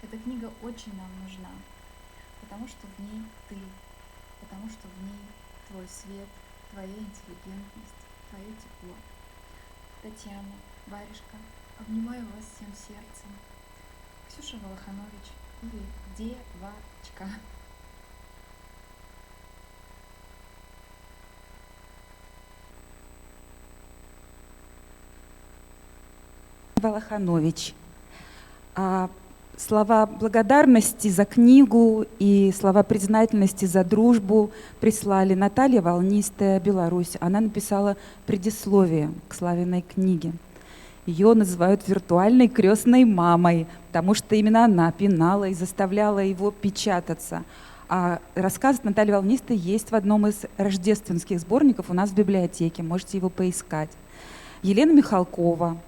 Эта книга очень нам нужна, потому что в ней ты, потому что в ней твой свет, твоя интеллигентность, твое тепло. Татьяна, Варежка, обнимаю вас всем сердцем. Ксюша Волоханович, или девочка. Волоханович. Слова благодарности за книгу и слова признательности за дружбу прислали Наталья Волнистая, Беларусь. Она написала предисловие к Славиной книге. Ее называют виртуальной крестной мамой, потому что именно она пинала и заставляла его печататься. А рассказ Натальи Волнистой есть в одном из рождественских сборников у нас в библиотеке, можете его поискать. Елена Михалкова.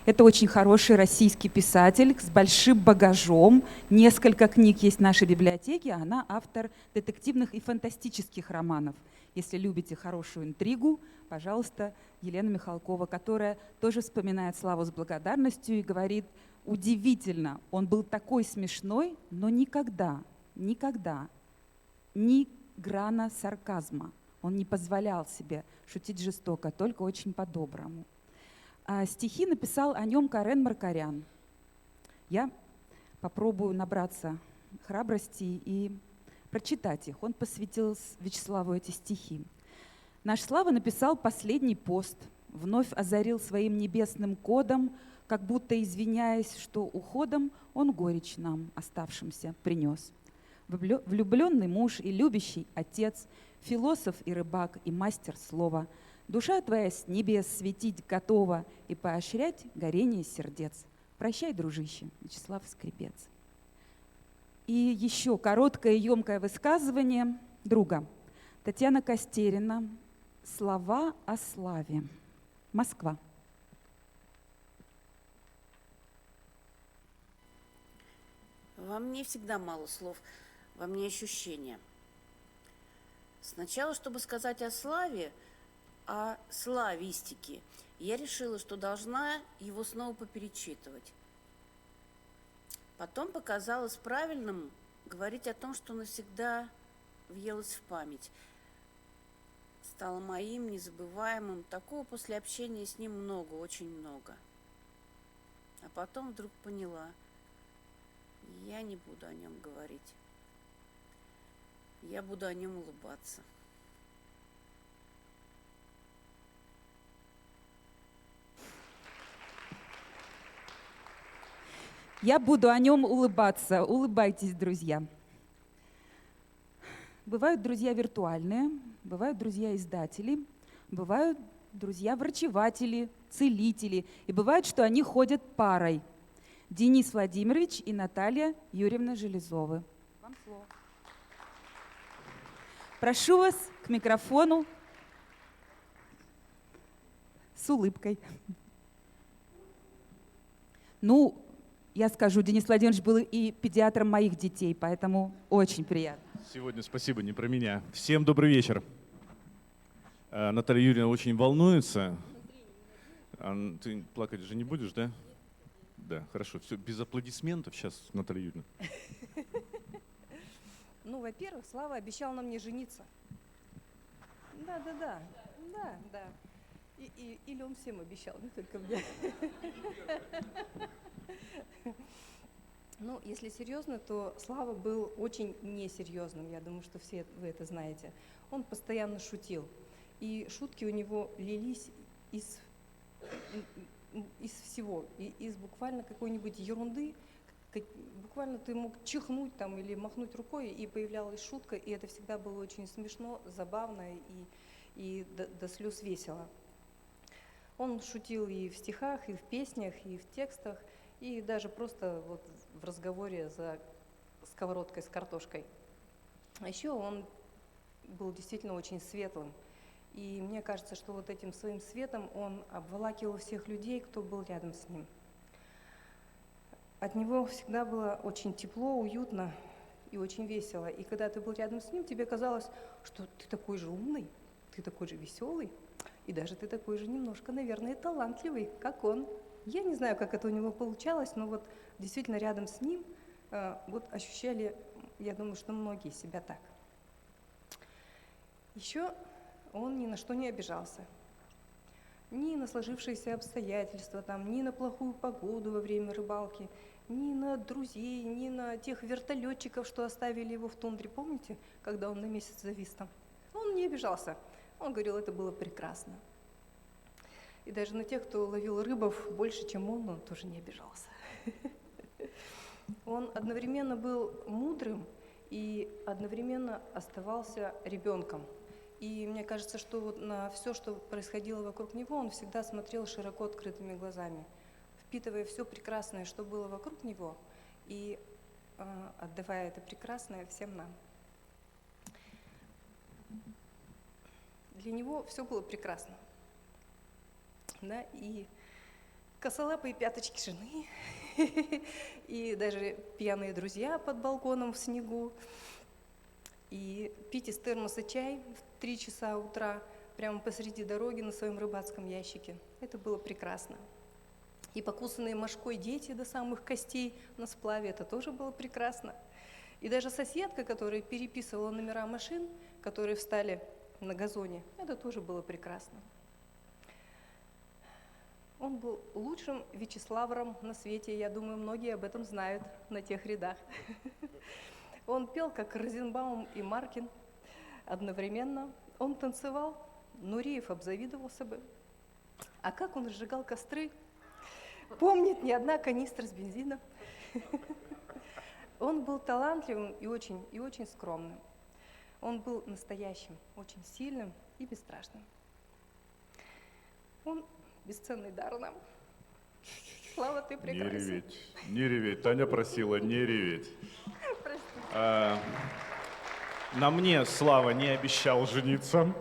Это очень хороший российский писатель с большим багажом. Несколько книг есть в нашей библиотеке. Она автор детективных и фантастических романов. Если любите хорошую интригу, пожалуйста, Елена Михалкова, которая тоже вспоминает Славу с благодарностью и говорит: удивительно, он был такой смешной, но никогда ни грана сарказма. Он не позволял себе шутить жестоко, только очень по-доброму. А стихи написал о нем Карен Маркарян. Я попробую набраться храбрости и прочитать их. Он посвятил Вячеславу эти стихи. Наш Слава написал последний пост, вновь озарил своим небесным кодом, как будто извиняясь, что уходом он горечь нам, оставшимся, принес. Влюбленный муж и любящий отец, философ и рыбак и мастер слова, душа твоя с небес светить готова и поощрять горение сердец. Прощай, дружище, Вячеслав Скрипец. И еще короткое и емкое высказывание друга. Татьяна Костерина. Слова о славе. Москва. Во мне всегда мало слов, во мне ощущения. Сначала, чтобы сказать о славе, о славистике, я решила, что должна его снова поперечитывать. Потом показалось правильным говорить о том, что навсегда въелось в память. Стало моим, незабываемым. Такого после общения с ним много, очень много. А потом вдруг поняла, я не буду о нем говорить. Я буду о нем улыбаться. Я буду о нем улыбаться. Улыбайтесь, друзья. Бывают друзья виртуальные, бывают друзья-издатели, бывают друзья-врачеватели, целители. И бывает, что они ходят парой. Денис Владимирович и Наталья Юрьевна Железовы. Вам слово. Прошу вас к микрофону с улыбкой. Ну, я скажу, Денис Владимирович был и педиатром моих детей, поэтому очень приятно. Сегодня спасибо, не про меня. Всем добрый вечер. Наталья Юрьевна очень волнуется. Ты плакать же не будешь, да? Да, хорошо. Все, без аплодисментов сейчас, Наталья Юрьевна. Ну, во-первых, Слава обещал нам не жениться. Да. Или он всем обещал, не только мне. Ну, если серьезно, то Слава был очень несерьезным. Я думаю, что все вы это знаете. Он постоянно шутил. И шутки у него лились из всего. Из буквально какой-нибудь ерунды. Буквально ты мог чихнуть там или махнуть рукой, и появлялась шутка. И это всегда было очень смешно, забавно и до слез весело. Он шутил и в стихах, и в песнях, и в текстах, и даже просто вот в разговоре за сковородкой с картошкой. А еще он был действительно очень светлым. И мне кажется, что вот этим своим светом он обволакивал всех людей, кто был рядом с ним. От него всегда было очень тепло, уютно и очень весело. И когда ты был рядом с ним, тебе казалось, что ты такой же умный, ты такой же веселый, и даже ты такой же немножко, наверное, талантливый, как он. Я не знаю, как это у него получалось, но вот действительно рядом с ним вот ощущали, я думаю, что многие себя так. Еще он ни на что не обижался. Ни на сложившиеся обстоятельства, там, ни на плохую погоду во время рыбалки, ни на друзей, ни на тех вертолетчиков, что оставили его в тундре. Помните, когда он на месяц завис там? Он не обижался. Он говорил, это было прекрасно. И даже на тех, кто ловил рыбов больше, чем он тоже не обижался. Он одновременно был мудрым и одновременно оставался ребенком. И мне кажется, что вот на все, что происходило вокруг него, он всегда смотрел широко открытыми глазами, впитывая все прекрасное, что было вокруг него, и отдавая это прекрасное всем нам. Для него все было прекрасно. Да? И косолапые пяточки жены, и даже пьяные друзья под балконом в снегу, и пить из термоса чай в 3 часа утра прямо посреди дороги на своем рыбацком ящике. Это было прекрасно. И покусанные мошкой дети до самых костей на сплаве, это тоже было прекрасно. И даже соседка, которая переписывала номера машин, которые встали на газоне, это тоже было прекрасно. Он был лучшим Вячеславом на свете, я думаю, многие об этом знают на тех рядах. Он пел, как Розенбаум и Маркин одновременно. Он танцевал, Нуриев обзавидовался бы. А как он сжигал костры, помнит ни одна канистра с бензином. Он был талантливым и очень скромным. Он был настоящим, очень сильным и бесстрашным. Он бесценный дар нам. Слава, ты прекрасен. Не реветь. Таня просила не реветь. На мне Слава не обещал жениться.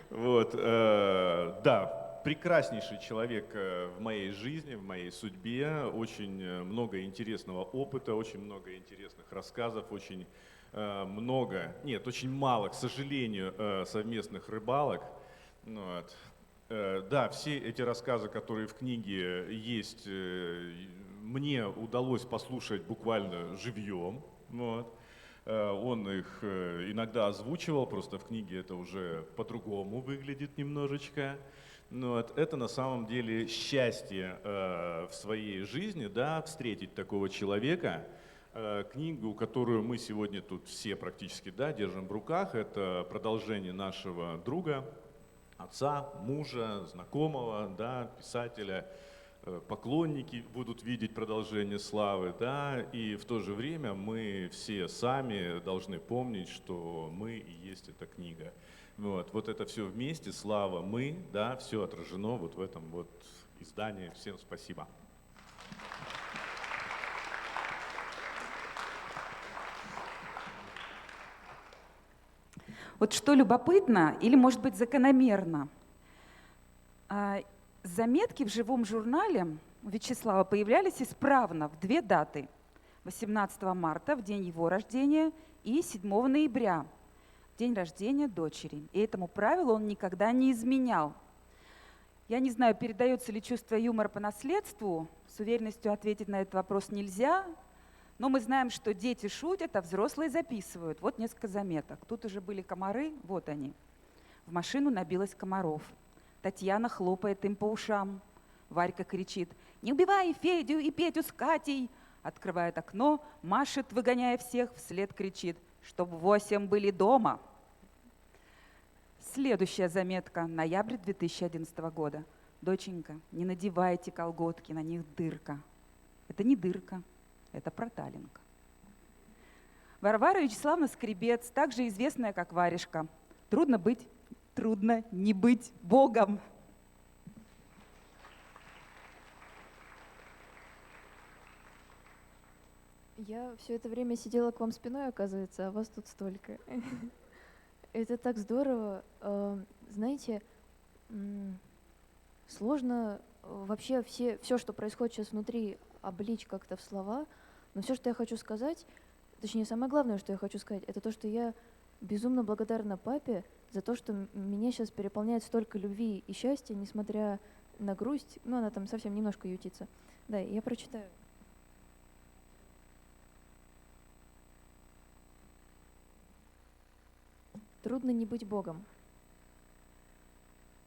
Вот, да, прекраснейший человек в моей жизни, в моей судьбе. Очень много интересного опыта, очень много интересных рассказов, очень мало, к сожалению, совместных рыбалок. Вот. Да, все эти рассказы, которые в книге есть, мне удалось послушать буквально живьем. Вот. Он их иногда озвучивал, просто в книге это уже по-другому выглядит немножечко. Вот. Это на самом деле счастье в своей жизни, да, встретить такого человека. Книгу, которую мы сегодня тут все практически, да, держим в руках, это продолжение нашего друга, отца, мужа, знакомого, да, писателя. Поклонники будут видеть продолжение славы, да, и в то же время мы все сами должны помнить, что мы и есть эта книга. Вот это все вместе, слава, мы, да, все отражено вот в этом вот издании. Всем спасибо. Вот что любопытно или, может быть, закономерно, заметки в живом журнале у Вячеслава появлялись исправно в 2 даты. 18 марта, в день его рождения, и 7 ноября, в день рождения дочери. И этому правилу он никогда не изменял. Я не знаю, передается ли чувство юмора по наследству, с уверенностью ответить на этот вопрос нельзя, но мы знаем, что дети шутят, а взрослые записывают. Вот несколько заметок. Тут уже были комары, вот они. В машину набилось комаров. Татьяна хлопает им по ушам. Варька кричит: «Не убивай Федю и Петю с Катей!» Открывает окно, машет, выгоняя всех, вслед кричит: «Чтоб 8 были дома!» Следующая заметка. Ноябрь 2011 года. «Доченька, не надевайте колготки, на них дырка». Это не дырка, это проталинка. Варвара Вячеславовна Скребец, также известная как Варежка. Трудно не быть Богом. Я все это время сидела к вам спиной, оказывается, а вас тут столько. Это так здорово. Знаете, сложно вообще все, что происходит сейчас внутри, обличь как-то в слова. Но все, что я хочу сказать, точнее, самое главное, что я хочу сказать, это то, что я безумно благодарна папе за то, что меня сейчас переполняет столько любви и счастья, несмотря на грусть. Ну, она там совсем немножко ютится. Да, я прочитаю. Трудно не быть Богом.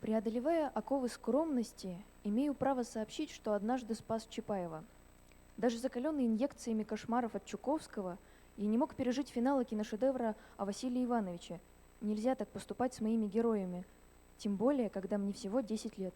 Преодолевая оковы скромности Имею право сообщить, что однажды спас Чапаева. Даже закаленный инъекциями кошмаров от Чуковского, я не мог пережить финала киношедевра о Василии Ивановиче. Нельзя так поступать с моими героями, тем более, когда мне всего 10 лет.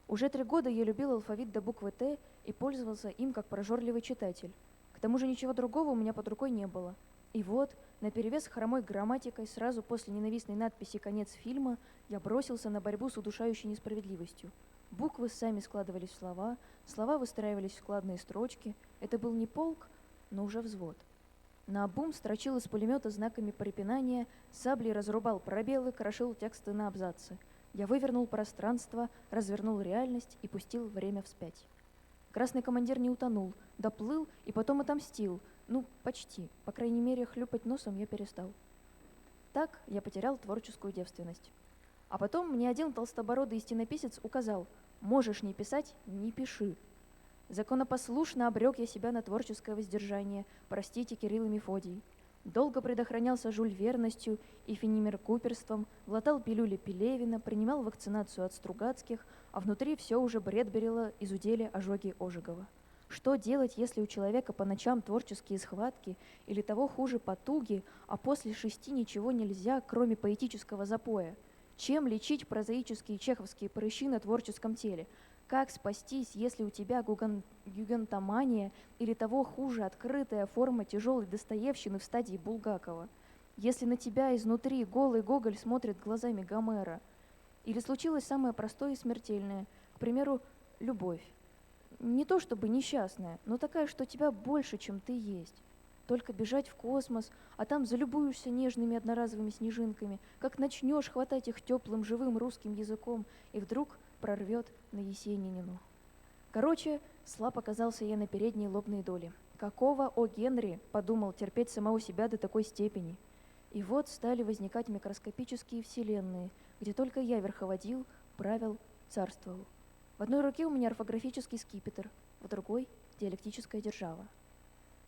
Уже 3 года я любил алфавит до буквы «Т» и пользовался им как прожорливый читатель. К тому же ничего другого у меня под рукой не было. И вот, наперевес хромой грамматикой, сразу после ненавистной надписи «Конец фильма» я бросился на борьбу с удушающей несправедливостью. Буквы сами складывались в слова, слова выстраивались в складные строчки. Это был не полк, но уже взвод. Наобум строчил из пулемета знаками препинания, саблей разрубал пробелы, крошил тексты на абзацы. Я вывернул пространство, развернул реальность и пустил время вспять. Красный командир не утонул, доплыл и потом отомстил. Ну, почти. По крайней мере, хлюпать носом я перестал. Так я потерял творческую девственность. А потом мне один толстобородый стенописец указал: «Можешь не писать, не пиши». Законопослушно обрек я себя на творческое воздержание, простите, Кирилл и Мефодий. Долго предохранялся Жюль Верностью и Фенимер Куперством, глотал пилюли Пелевина, принимал вакцинацию от Стругацких, а внутри все уже Бредберила изудели ожоги Ожегова. Что делать, если у человека по ночам творческие схватки или того хуже потуги, а после 6 ничего нельзя, кроме поэтического запоя? Чем лечить прозаические чеховские прыщи на творческом теле? Как спастись, если у тебя гюгентомания или того хуже открытая форма тяжелой достоевщины в стадии Булгакова? Если на тебя изнутри голый Гоголь смотрит глазами Гомера? Или случилось самое простое и смертельное, к примеру, любовь? Не то чтобы несчастная, но такая, что тебя больше, чем ты есть. Только бежать в космос, а там залюбуешься нежными одноразовыми снежинками, как начнешь хватать их теплым живым русским языком, и вдруг прорвет на Есенинину. Короче, слаб оказался я на передней лобной доле. Какого, о Генри, подумал, терпеть самого себя до такой степени? И вот стали возникать микроскопические вселенные, где только я верховодил, правил, царствовал. В одной руке у меня орфографический скипетр, в другой — диалектическая держава.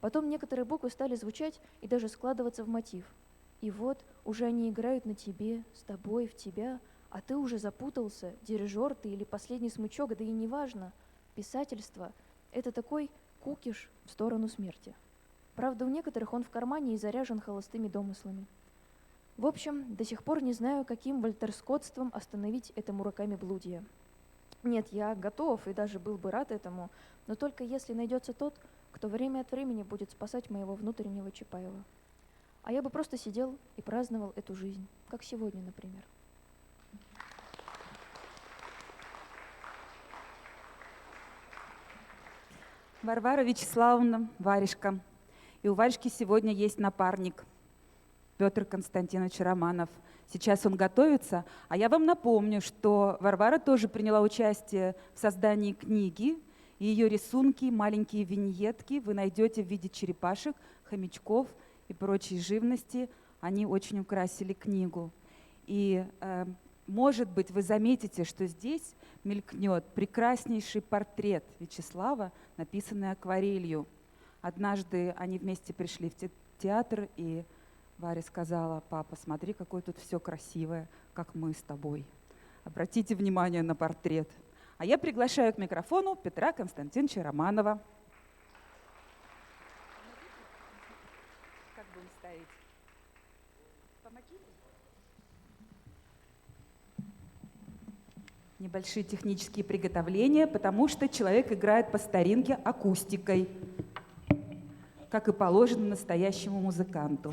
Потом некоторые буквы стали звучать и даже складываться в мотив. И вот уже они играют на тебе, с тобой, в тебя, а ты уже запутался, дирижер ты или последний смычок, да и неважно. Писательство — это такой кукиш в сторону смерти. Правда, у некоторых он в кармане и заряжен холостыми домыслами. В общем, до сих пор не знаю, каким вольтерскотством остановить это мураками-блудие. Нет, я готов и даже был бы рад этому, но только если найдется тот, кто время от времени будет спасать моего внутреннего Чапаева. А я бы просто сидел и праздновал эту жизнь, как сегодня, например. Варвара Вячеславовна, Варежка. И у Варежки сегодня есть напарник Петр Константинович Романов. Сейчас он готовится, а я вам напомню, что Варвара тоже приняла участие в создании книги, и ее рисунки, маленькие виньетки вы найдете в виде черепашек, хомячков и прочей живности. Они очень украсили книгу. И, может быть, вы заметите, что здесь мелькнет прекраснейший портрет Вячеслава, написанный акварелью. Однажды они вместе пришли в театр, и Варя сказала: «Папа, смотри, какое тут все красивое, как мы с тобой. Обратите внимание на портрет». А я приглашаю к микрофону Петра Константиновича Романова. Как будем ставить? Помоги. Небольшие технические приготовления, потому что человек играет по старинке акустикой, как и положено настоящему музыканту.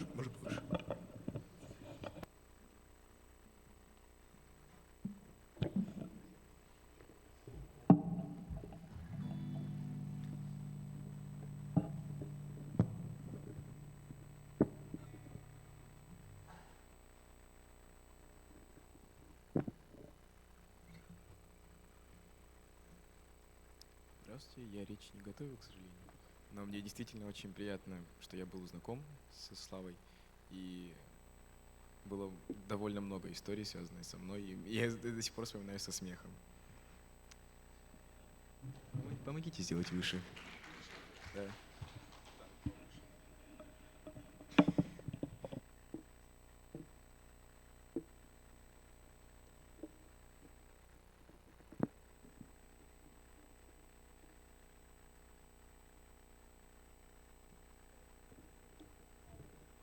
Здравствуйте, я речь не готовил, к сожалению, но мне действительно очень приятно, что я был знаком со Славой, и было довольно много историй, связанных со мной, и я до сих пор вспоминаю со смехом. Помогите сделать выше. Да.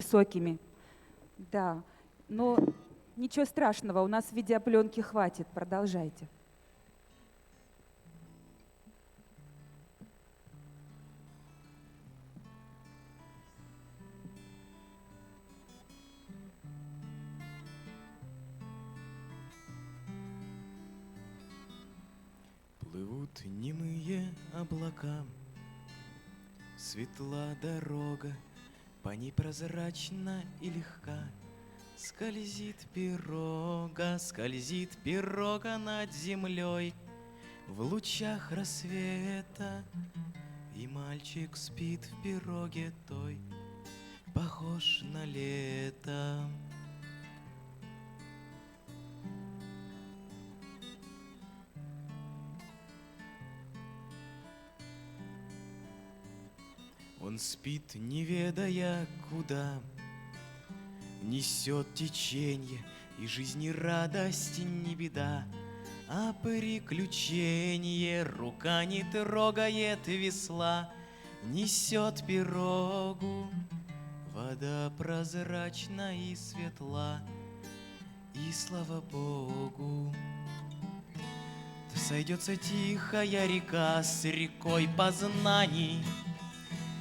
высокими. Да, но ничего страшного, у нас видеопленки хватит, продолжайте. Плывут немые облака, светла дорога, по ней прозрачна и легка. Скользит пирога над землей в лучах рассвета, и мальчик спит в пироге той, похож на лето. Он спит, не ведая куда, несет теченье, и жизни радости не беда, а приключение. Рука не трогает весла, несет пирогу. Вода прозрачна и светла, и слава Богу. Да сойдется тихая река с рекой познаний,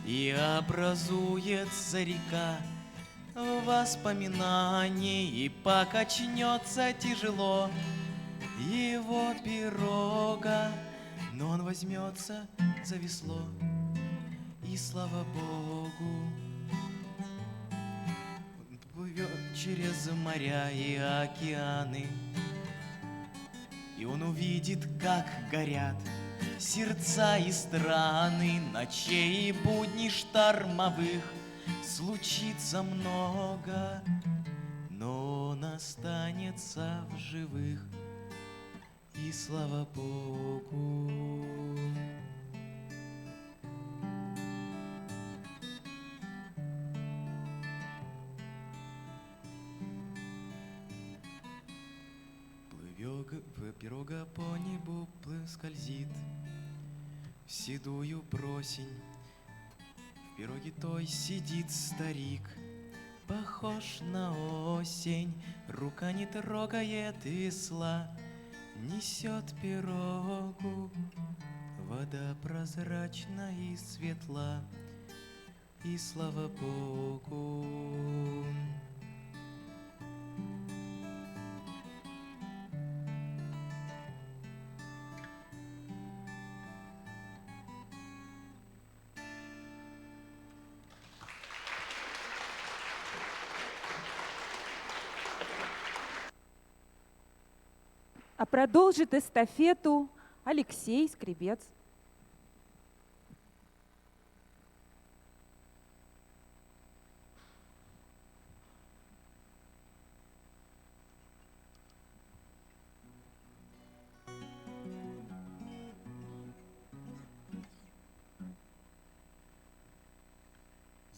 и образуется река воспоминаний, и покачнется тяжело его пирога, но он возьмется за весло, и слава Богу. Он плывет через моря и океаны, и он увидит, как горят сердца и страны. Ночей и будней штормовых случится много, но он останется в живых, и слава Богу. Пирога по небу скользит в седую просень. В пироге той сидит старик, похож на осень. Рука не трогает весла, несет пирогу. Вода прозрачна и светла, и слава Богу. А продолжит эстафету Алексей Скребец.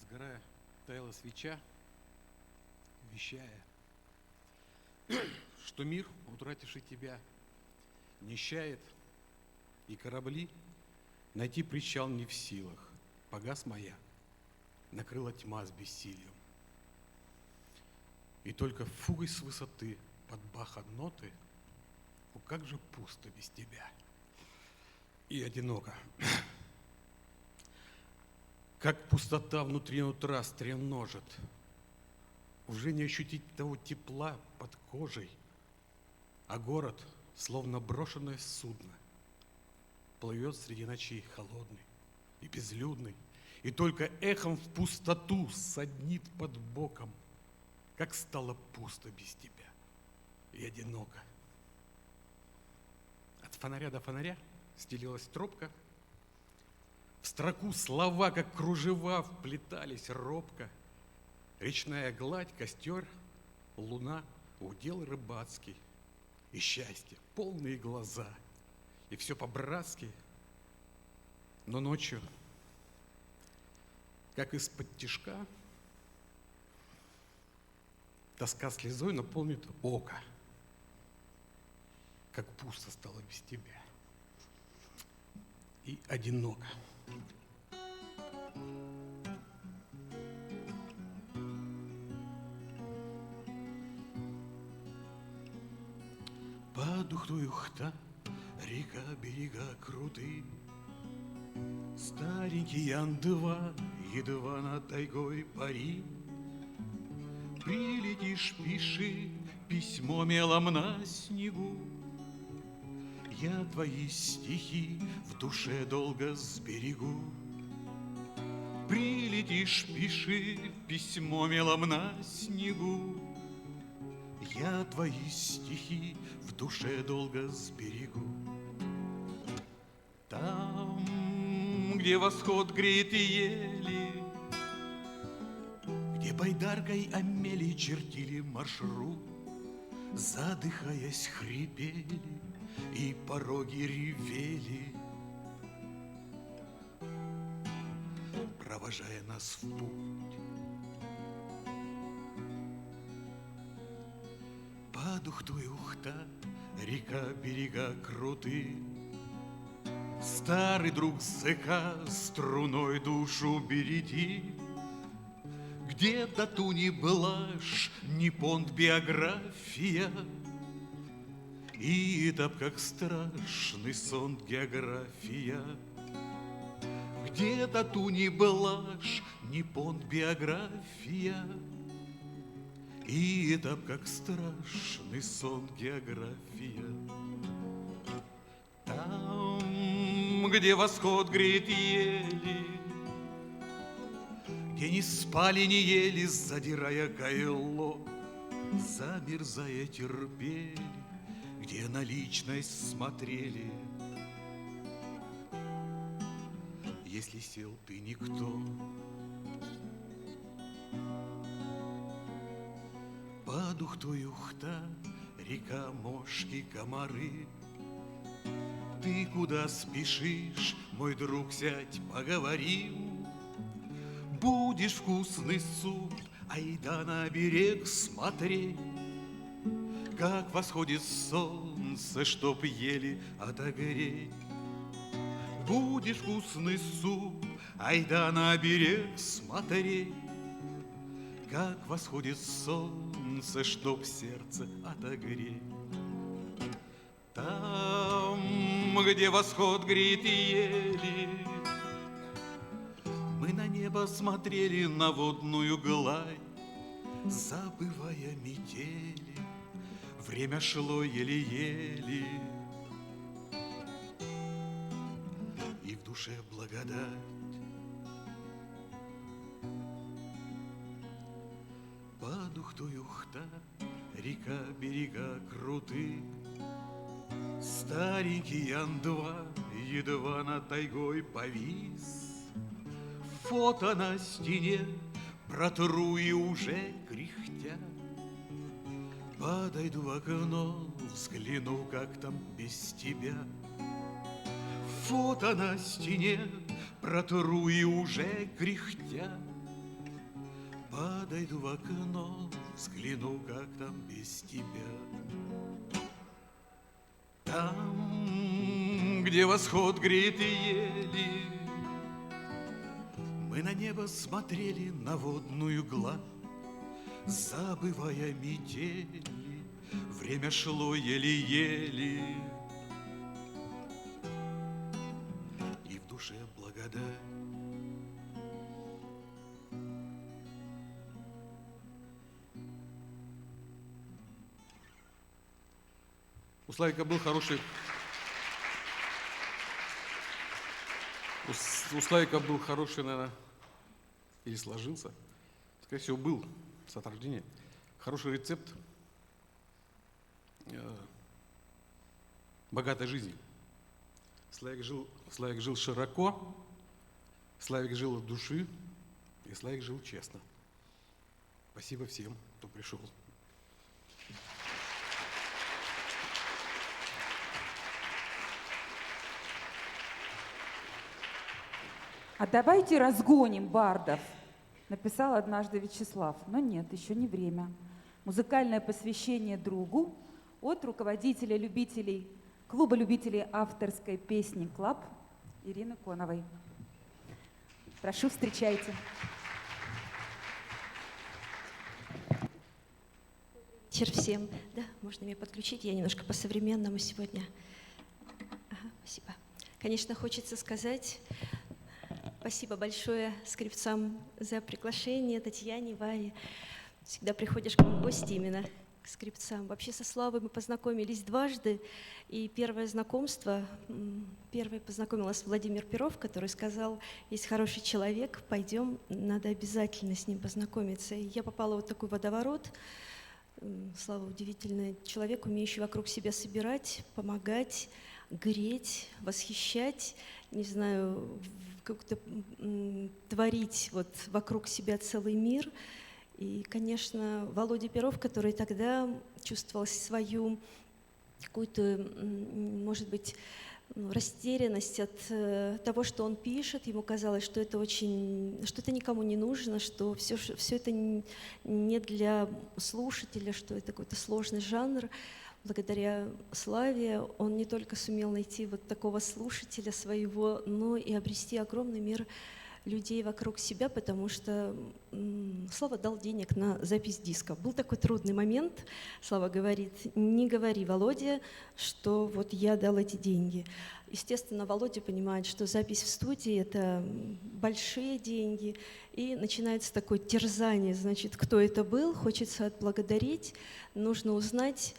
Сгорая, таяла свеча, вещая, что мир, утративший тебя, нищает, и корабли найти причал не в силах. Погас маяк, накрыла тьма с бессилием. И только фугой с высоты под баха ноты, о, как же пусто без тебя и одиноко. Как пустота внутри нутра стреножит, уже не ощутить того тепла под кожей, а город, словно брошенное судно, плывет среди ночей холодный и безлюдный, и только эхом в пустоту саднит под боком, как стало пусто без тебя и одиноко. От фонаря до фонаря стелилась тропка, в строку слова, как кружева, вплетались робко. Речная гладь, костер, луна, удел рыбацкий. И счастье, полные глаза, и все по-братски. Но ночью, как из-под тишка, тоска слезой наполнит око, как пусто стало без тебя и одиноко. Под Ухтой Ухта, река, берега круты. Старенький Ян-2 едва над тайгой пари. Прилетишь, пиши письмо мелом на снегу. Я твои стихи в душе долго сберегу. Прилетишь, пиши письмо мелом на снегу. Я твои стихи в душе долго сберегу. Там, где восход греет ели, где байдаркой Амелии чертили маршрут, задыхаясь, хрипели и пороги ревели, провожая нас в путь. Под Ухтой Ухта, река, берега круты. Старый друг ЗК струной душу береги. Где тату не блажь, ни понт биография, и этап, как страшный сон, география. Где тату не блажь, ни понт биография, и этап, как страшный сон, география. Там, где восход греет ели, где не спали, не ели, задирая кайло, замерзая терпели, где на личность смотрели. Если сел ты никто, под Ухтой Ухта, река, мошки, комары. Ты куда спешишь, мой друг, сядь, поговорим. Будешь вкусный суп, айда на берег смотреть, как восходит солнце, чтоб еле отогреть. Будешь вкусный суп, айда на берег смотреть, как восходит солнце, чтоб сердце отогреть. Там, где восход греет ели, мы на небо смотрели, на водную гладь, забывая метели. Время шло еле-еле, и в душе благодать. Под Ухтой Ухта, река, берега круты. Старенький Ян-2 едва над тайгой повис. Фото на стене протру и уже кряхтя. Подойду в окно, взгляну, как там без тебя. Фото на стене протру и уже кряхтя. Подойду в окно, взгляну, как там без тебя. Там, где восход греет ели, мы на небо смотрели, на водную гладь, забывая метели. Время шло еле-еле, и в душе благодать. У Славика был хороший... У Славика был хороший, наверное, или сложился, скорее всего, был с от рождения, хороший рецепт богатой жизни. Славик жил широко, Славик жил от души, и Славик жил честно. Спасибо всем, кто пришел. А давайте разгоним бардов, написал однажды Вячеслав. Но нет, еще не время. Музыкальное посвящение другу от руководителя любителей клуба любителей авторской песни «Клаб» Ирины Коновой. Прошу, встречайте. вечер всем. Да, можно меня подключить? Я немножко по-современному сегодня. Ага, спасибо. Конечно, хочется сказать спасибо большое скрипцам за приглашение, Татьяне, Варе. Всегда приходишь к нам в гости именно к скрипцам. Вообще со Славой мы познакомились дважды, и первое познакомилась Владимир Перов, который сказал: есть хороший человек, пойдем, надо обязательно с ним познакомиться. И я попала в вот такой водоворот. Слава удивительный человек, умеющий вокруг себя собирать, помогать, греть, восхищать, не знаю, как-то творить вот вокруг себя целый мир. И, конечно, Володя Перов, который тогда чувствовал свою какую-то, может быть, растерянность от того, что он пишет. Ему казалось, что это никому не нужно, что все это не для слушателя, что это какой-то сложный жанр. Благодаря Славе он не только сумел найти вот такого слушателя своего, но и обрести огромный мир людей вокруг себя, потому что Слава дал денег на запись диска. Был такой трудный момент. Слава говорит: не говори, Володя, что вот я дал эти деньги. Естественно, Володя понимает, что запись в студии — это большие деньги, и начинается такое терзание, значит, кто это был, хочется отблагодарить, нужно узнать.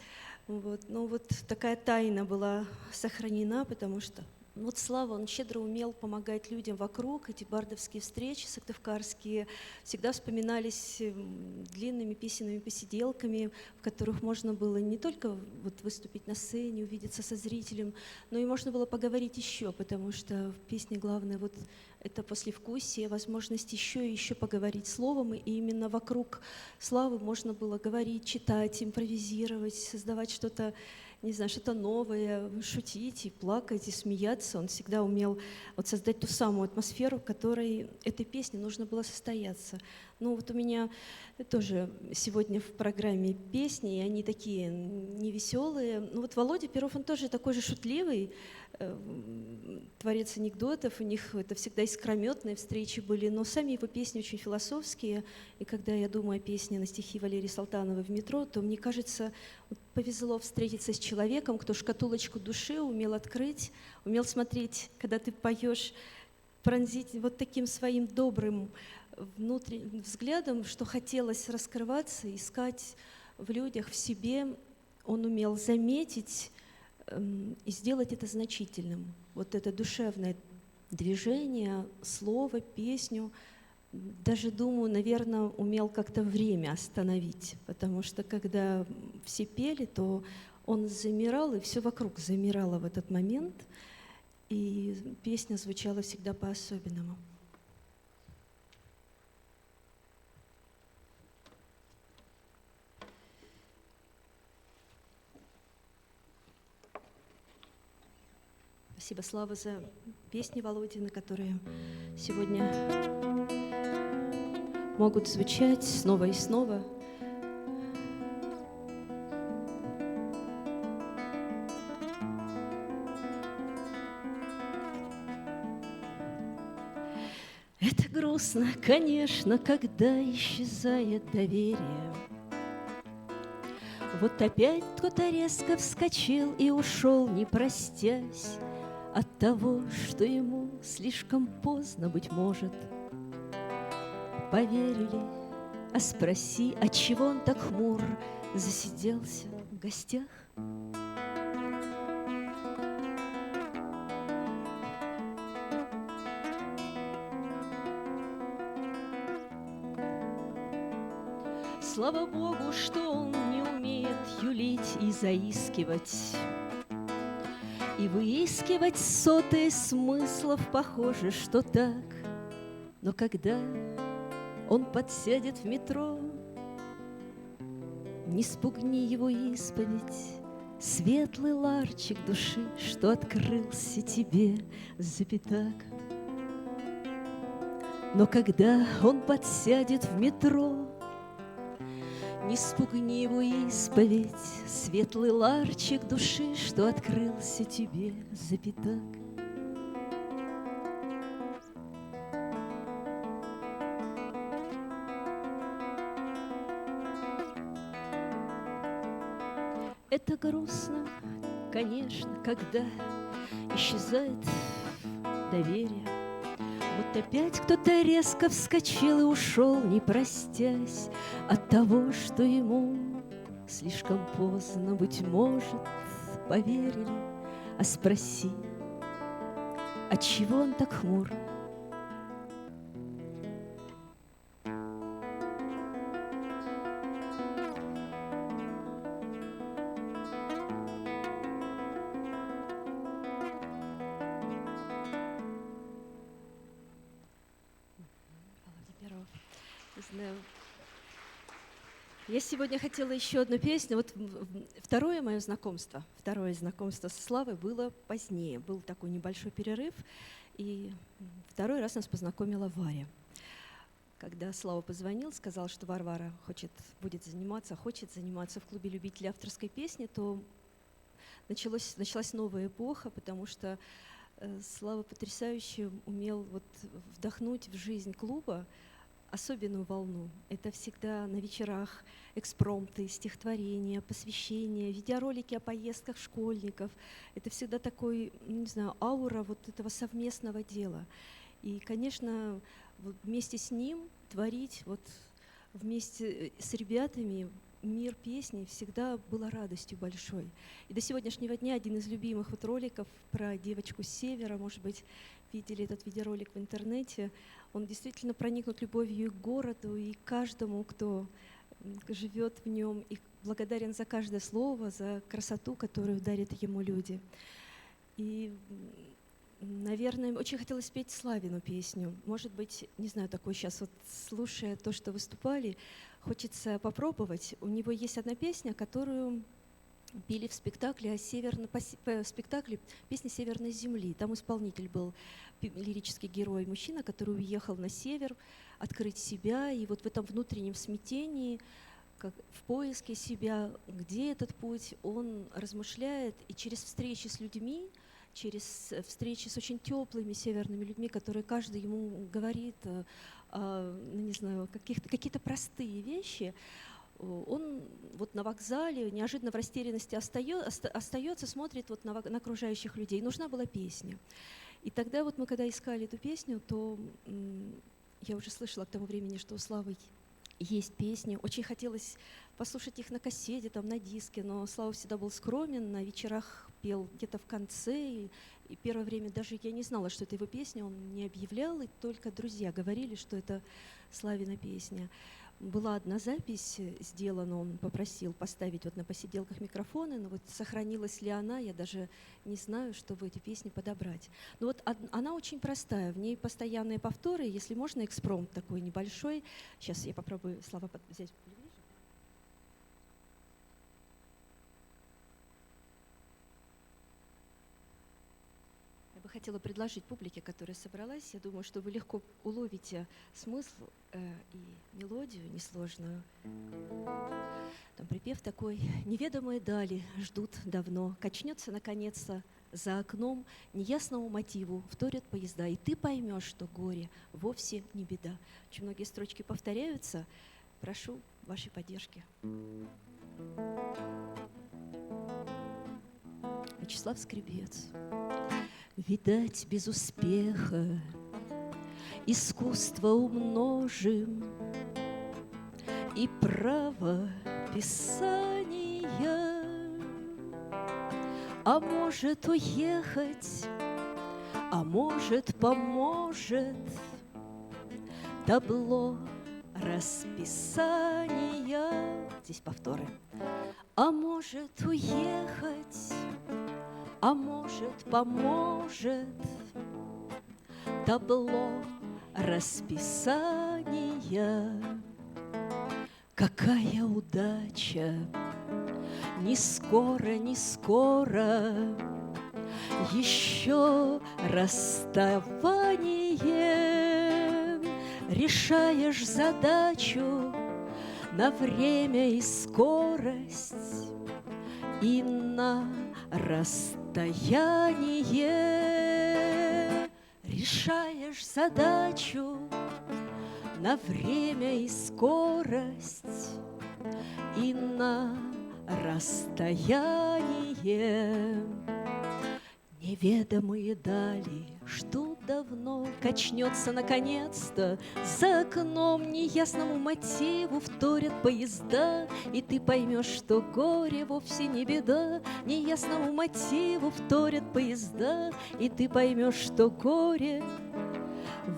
Вот. Но вот такая тайна была сохранена, потому что вот Слава, он щедро умел помогать людям вокруг. Эти бардовские встречи сыктывкарские всегда вспоминались длинными песенными посиделками, в которых можно было не только вот выступить на сцене, увидеться со зрителем, но и можно было поговорить еще, потому что в песне главное вот это послевкусие, возможность еще и еще поговорить словом, и именно вокруг Славы можно было говорить, читать, импровизировать, создавать что-то, не знаю, что-то новое, шутить и плакать, и смеяться. Он всегда умел вот создать ту самую атмосферу, в которой этой песне нужно было состояться. Ну вот у меня тоже сегодня в программе песни, и они такие невеселые. Ну вот Володя Перов, он тоже такой же шутливый, творец анекдотов, у них это всегда искрометные встречи были, но сами его песни очень философские. И когда я думаю о песне на стихи Валерии Салтановой «В метро», то мне кажется, вот повезло встретиться с человеком, кто шкатулочку души умел открыть, умел смотреть, когда ты поешь, пронзить вот таким своим добрым внутренним взглядом, что хотелось раскрываться, искать в людях, в себе. Он умел заметить и сделать это значительным. Вот это душевное движение, слово, песню. Даже, думаю, наверное, умел как-то время остановить, потому что когда все пели, то он замирал, и все вокруг замирало в этот момент, и песня звучала всегда по-особенному. Спасибо, Слава, за песни Володины, которые сегодня могут звучать снова и снова. Это грустно, конечно, когда исчезает доверие. Вот опять кто-то резко вскочил и ушел, не простясь, от того, что ему слишком поздно, быть может. Поверили, а спроси, отчего он так хмур засиделся в гостях? Слава Богу, что он не умеет юлить и заискивать, и выискивать сотые смыслов, похоже, что так. Но когда он подсядет в метро, не спугни его исповедь, светлый ларчик души, что открылся тебе за пятак. Но когда он подсядет в метро, не спугни его исповедь, светлый ларчик души, что открылся тебе за пятак. Это грустно, конечно, когда исчезает доверие. Вот опять кто-то резко вскочил и ушел, не простясь от того, что ему слишком поздно, быть может, поверили. А спроси, отчего он так хмур? Я сегодня хотела еще одну песню. Вот второе знакомство со Славой было позднее. Был такой небольшой перерыв, и второй раз нас познакомила Варя. Когда Слава позвонил, сказал, что Варвара хочет заниматься в клубе любителей авторской песни, то началась новая эпоха, потому что Слава потрясающе умел вдохнуть в жизнь клуба особенную волну. Это всегда на вечерах экспромты, стихотворения, посвящения, видеоролики о поездках школьников. Это всегда такой, аура этого совместного дела. И, конечно, вместе с ним творить, вместе с ребятами мир песни всегда было радостью большой. И до сегодняшнего дня один из любимых роликов про девочку с севера, может быть, видели этот видеоролик в интернете, он действительно проникнут любовью к городу и каждому, кто живет в нем, и благодарен за каждое слово, за красоту, которую дарят ему люди. И, наверное, очень хотелось спеть Славину песню. Может быть, не знаю, такой сейчас, слушая то, что выступали, хочется попробовать. У него есть одна песня, которую пели в спектакле спектакле «Песни Северной земли». Там исполнитель был лирический герой, мужчина, который уехал на север открыть себя, и в этом внутреннем смятении, в поиске себя, где этот путь, он размышляет, и через встречи с людьми, через встречи с очень теплыми северными людьми, которые каждый ему говорит, какие-то простые вещи, он на вокзале неожиданно в растерянности остается, смотрит на окружающих людей. Нужна была песня. И тогда мы, когда искали эту песню, то я уже слышала к тому времени, что у Славы есть песни. Очень хотелось послушать их на кассете, на диске, но Слава всегда был скромен, на вечерах пел где-то в конце. И первое время даже я не знала, что это его песня, он не объявлял, и только друзья говорили, что это Славина песня. Была одна запись сделана, он попросил поставить на посиделках микрофоны, но сохранилась ли она, я даже не знаю, чтобы эти песни подобрать. Но она очень простая, в ней постоянные повторы, если можно, экспромт такой небольшой. Сейчас я попробую слова взять поближе. Я бы хотела предложить публике, которая собралась, я думаю, что вы легко уловите смысл и мелодию несложную. Там припев такой: «Неведомые дали ждут давно, качнется наконец-то за окном, неясному мотиву вторят поезда, и ты поймешь, что горе вовсе не беда». Очень многие строчки повторяются. Прошу вашей поддержки. Вячеслав Скребец. Видать, без успеха искусство умножим и право писания, а может уехать, а может поможет табло расписания. Здесь повторы. А может уехать, а может поможет табло расписания. Какая удача! Не скоро, не скоро еще расставание. Решаешь задачу на время и скорость, и на расстояние. Решаешь задачу на время и скорость, и на расстояние. Неведомые дали ждут давно, качнется наконец-то. За окном неясному мотиву вторят поезда, и ты поймешь, что горе вовсе не беда. Неясному мотиву вторят поезда, и ты поймешь, что горе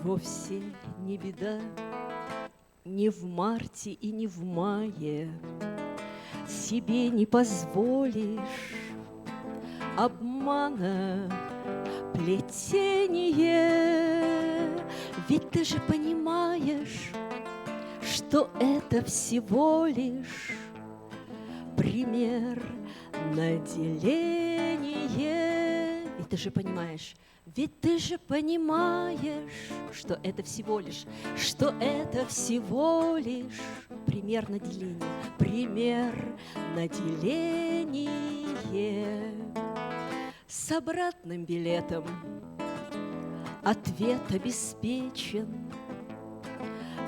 вовсе не беда. Не в марте и не в мае себе не позволишь обмана, плетение. Ведь ты же понимаешь, что это всего лишь пример на деление. Ведь ты же понимаешь, ведь ты же понимаешь, что это всего лишь пример на деление, пример на деление. С обратным билетом ответ обеспечен,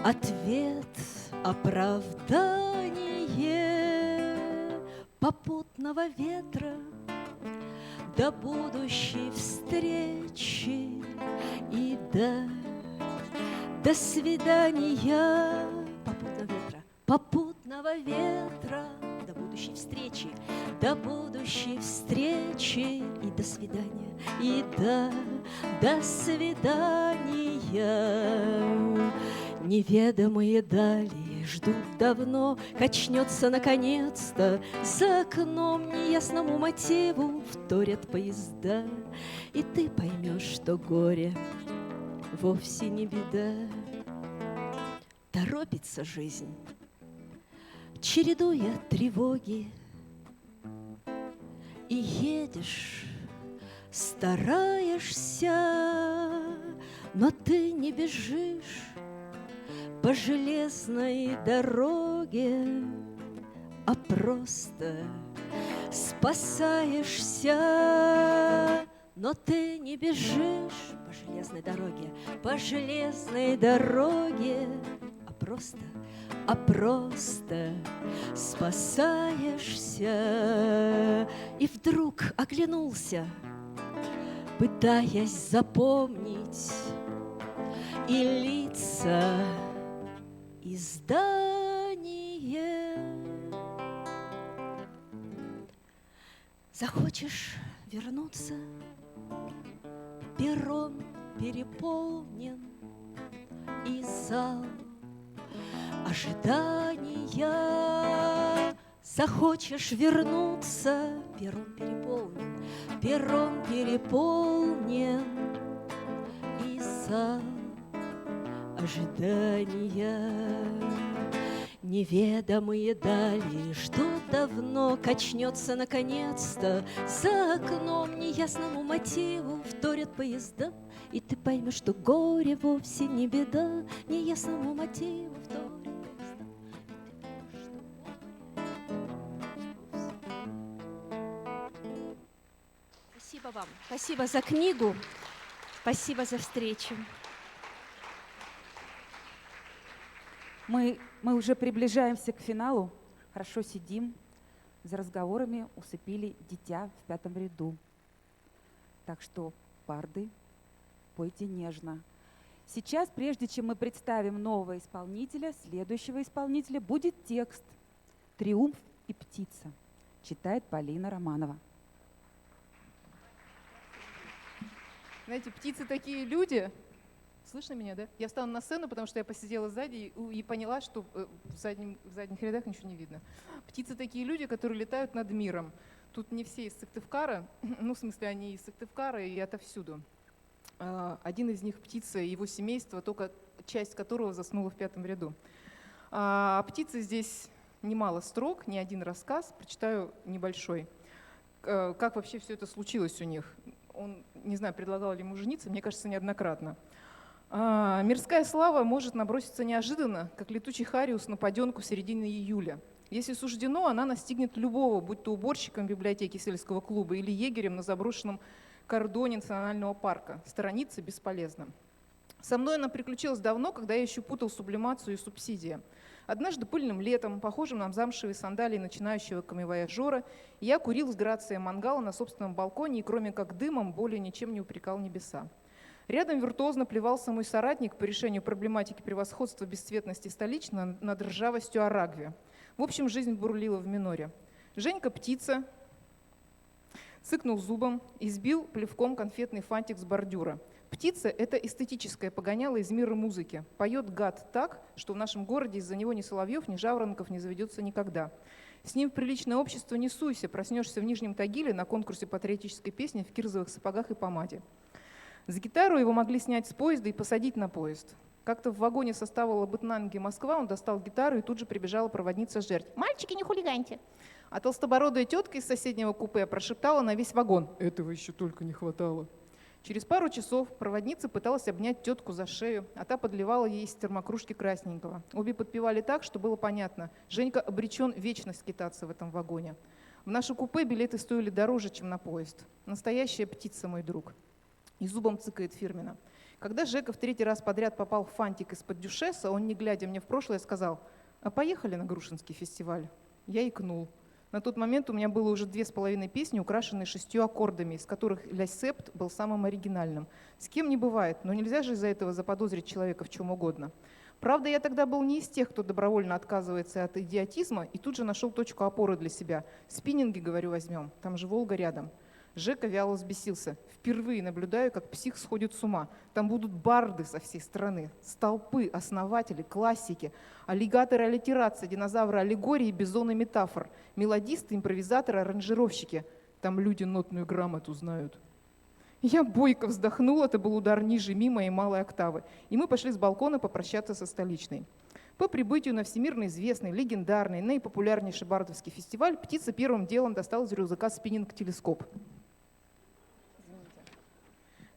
ответ оправдание попутного ветра до будущей встречи и до свидания. Попутного ветра до будущей встречи, до будущей встречи и до свидания, и до свидания. Неведомые дали ждут давно, качнется наконец-то. За окном неясному мотиву вторят поезда, и ты поймешь, что горе вовсе не беда. Торопится жизнь, чередуя тревоги, и едешь, стараешься, но ты не бежишь по железной дороге, а просто спасаешься. Но ты не бежишь по железной дороге, а просто спасаешься. И вдруг оглянулся, пытаясь запомнить и лица, и здания. Захочешь вернуться, перрон переполнен, и зал ожидания. Захочешь вернуться, перрон переполнен, и зал ожидания. Неведомые дали ждут давно, качнется наконец-то. За окном неясному мотиву вторят поезда, и ты поймешь, что горе вовсе не беда. Неясному мотиву вторят поезда. Спасибо вам. Спасибо за книгу. Спасибо за встречу. Мы уже приближаемся к финалу. Хорошо сидим. За разговорами усыпили дитя в 5 ряду. Так что, парды, пойте нежно. Сейчас, прежде чем мы представим нового исполнителя, следующего исполнителя, будет текст «Триумф и птица». Читает Полина Романова. Знаете, птицы такие люди. Слышно меня, да? Я встала на сцену, потому что я посидела сзади и поняла, что в задних рядах ничего не видно. Птицы такие люди, которые летают над миром. Тут не все из Сыктывкара, ну, в смысле, они из Сыктывкара и отовсюду. Один из них птица и его семейство, только часть которого заснула в 5 ряду. А птицы здесь немало строк, не один рассказ, прочитаю небольшой. Как вообще все это случилось у них? Он, не знаю, предлагал ли ему жениться, мне кажется, неоднократно. Мирская слава может наброситься неожиданно, как летучий хариус на паденку в середине июля. Если суждено, она настигнет любого, будь то уборщиком библиотеки сельского клуба или егерем на заброшенном кордоне национального парка. Сторониться бесполезно. Со мной она приключилась давно, когда я еще путал сублимацию и субсидия. Однажды пыльным летом, похожим на замшевые сандалии начинающего камевояжера, я курил с грацией мангала на собственном балконе и кроме как дымом более ничем не упрекал небеса. Рядом виртуозно плевался мой соратник по решению проблематики превосходства бесцветности столичной над ржавостью Арагви. В общем, жизнь бурлила в миноре. Женька птица цыкнул зубом и сбил плевком конфетный фантик с бордюра. Птица — это эстетическое погоняло из мира музыки. Поет гад так, что в нашем городе из-за него ни соловьев, ни жаворонков не заведется никогда. С ним в приличное общество не суйся, проснешься в Нижнем Тагиле на конкурсе патриотической песни в кирзовых сапогах и помаде. За гитару его могли снять с поезда и посадить на поезд. Как-то в вагоне состава Лабытнанги-Москва он достал гитару, и тут же прибежала проводница жертв. «Мальчики, не хулиганьте!» А толстобородая тетка из соседнего купе прошептала на весь вагон. «Этого еще только не хватало». Через пару часов проводница пыталась обнять тетку за шею, а та подливала ей из термокружки красненького. Обе подпевали так, что было понятно. Женька обречен вечно скитаться в этом вагоне. В наше купе билеты стоили дороже, чем на поезд. Настоящая птица, мой друг. И зубом цыкает фирменно. Когда Жека в 3-й раз подряд попал в фантик из-под дюшеса, он, не глядя мне в прошлое, сказал: «А поехали на Грушинский фестиваль?» Я икнул. На тот момент у меня было уже 2,5 песни, украшенные 6 аккордами, из которых «Ля Септ» был самым оригинальным. С кем не бывает, но нельзя же из-за этого заподозрить человека в чем угодно. Правда, я тогда был не из тех, кто добровольно отказывается от идиотизма, и тут же нашел точку опоры для себя. Спиннинги, говорю, возьмем, там же Волга рядом. Жека вяло взбесился. Впервые наблюдаю, как псих сходит с ума. Там будут барды со всей страны, столпы, основатели, классики, аллигаторы, аллитерации, динозавры, аллегории, бизоны, метафор, мелодисты, импровизаторы, аранжировщики. Там люди нотную грамоту знают. Я бойко вздохнула, это был удар ниже ми моей малой октавы, и мы пошли с балкона попрощаться со столичной. По прибытию на всемирно известный, легендарный, наипопулярнейший бардовский фестиваль птица первым делом достала из рюкзака спиннинг-телескоп.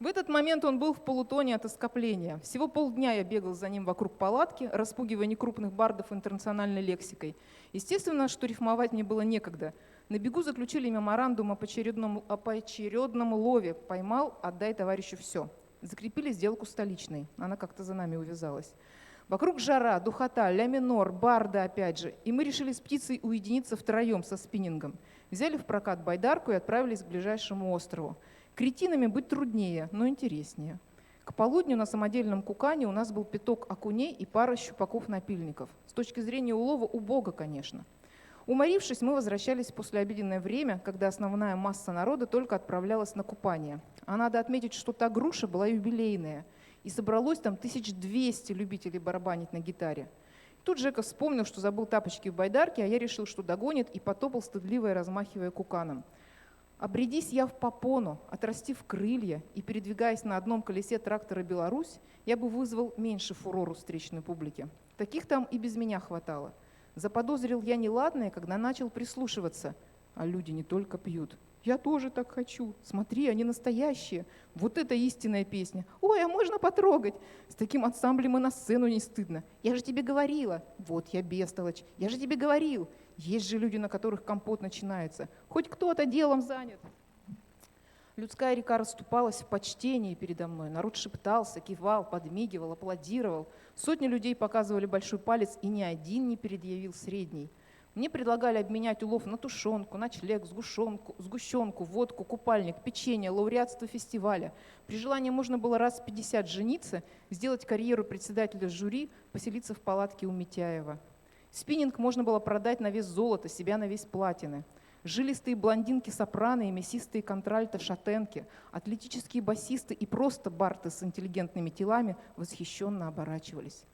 В этот момент он был в полутоне от оскопления. Всего полдня я бегал за ним вокруг палатки, распугивая некрупных бардов интернациональной лексикой. Естественно, что рифмовать мне было некогда. На бегу заключили меморандум о поочередном лове. Поймал, отдай товарищу все. Закрепили сделку столичной. Она как-то за нами увязалась. Вокруг жара, духота, ля минор, барда опять же. И мы решили с птицей уединиться втроем со спиннингом. Взяли в прокат байдарку и отправились к ближайшему острову. Кретинами быть труднее, но интереснее. К полудню на самодельном кукане у нас был пяток окуней и пара щупаков-напильников. С точки зрения улова убого, конечно. Уморившись, мы возвращались в послеобеденное время, когда основная масса народа только отправлялась на купание. А надо отметить, что та груша была юбилейная, и собралось там 1200 любителей барабанить на гитаре. Тут Жека вспомнил, что забыл тапочки в байдарке, а я решил, что догонит, и потопал стыдливо, размахивая куканом. Обрядись я в попону, отрастив крылья и передвигаясь на одном колесе трактора «Беларусь», я бы вызвал меньше фурору встречной публики. Таких там и без меня хватало. Заподозрил я неладное, когда начал прислушиваться. А люди не только пьют. Я тоже так хочу. Смотри, они настоящие. Вот это истинная песня. Ой, а можно потрогать? С таким ансамблем и на сцену не стыдно. Я же тебе говорила. Вот я бестолочь. Я же тебе говорил. Есть же люди, на которых компот начинается. Хоть кто-то делом занят. Людская река расступалась в почтении передо мной. Народ шептался, кивал, подмигивал, аплодировал. Сотни людей показывали большой палец, и ни один не предъявил средний. Мне предлагали обменять улов на тушенку, ночлег, сгущенку, водку, купальник, печенье, лауреатство фестиваля. При желании можно было раз в 50 жениться, сделать карьеру председателя жюри, поселиться в палатке у Митяева. Спиннинг можно было продать на вес золота, себя на вес платины. Жилистые блондинки-сопрано и мясистые контральто-шатенки, атлетические басисты и просто барты с интеллигентными телами восхищенно оборачивались.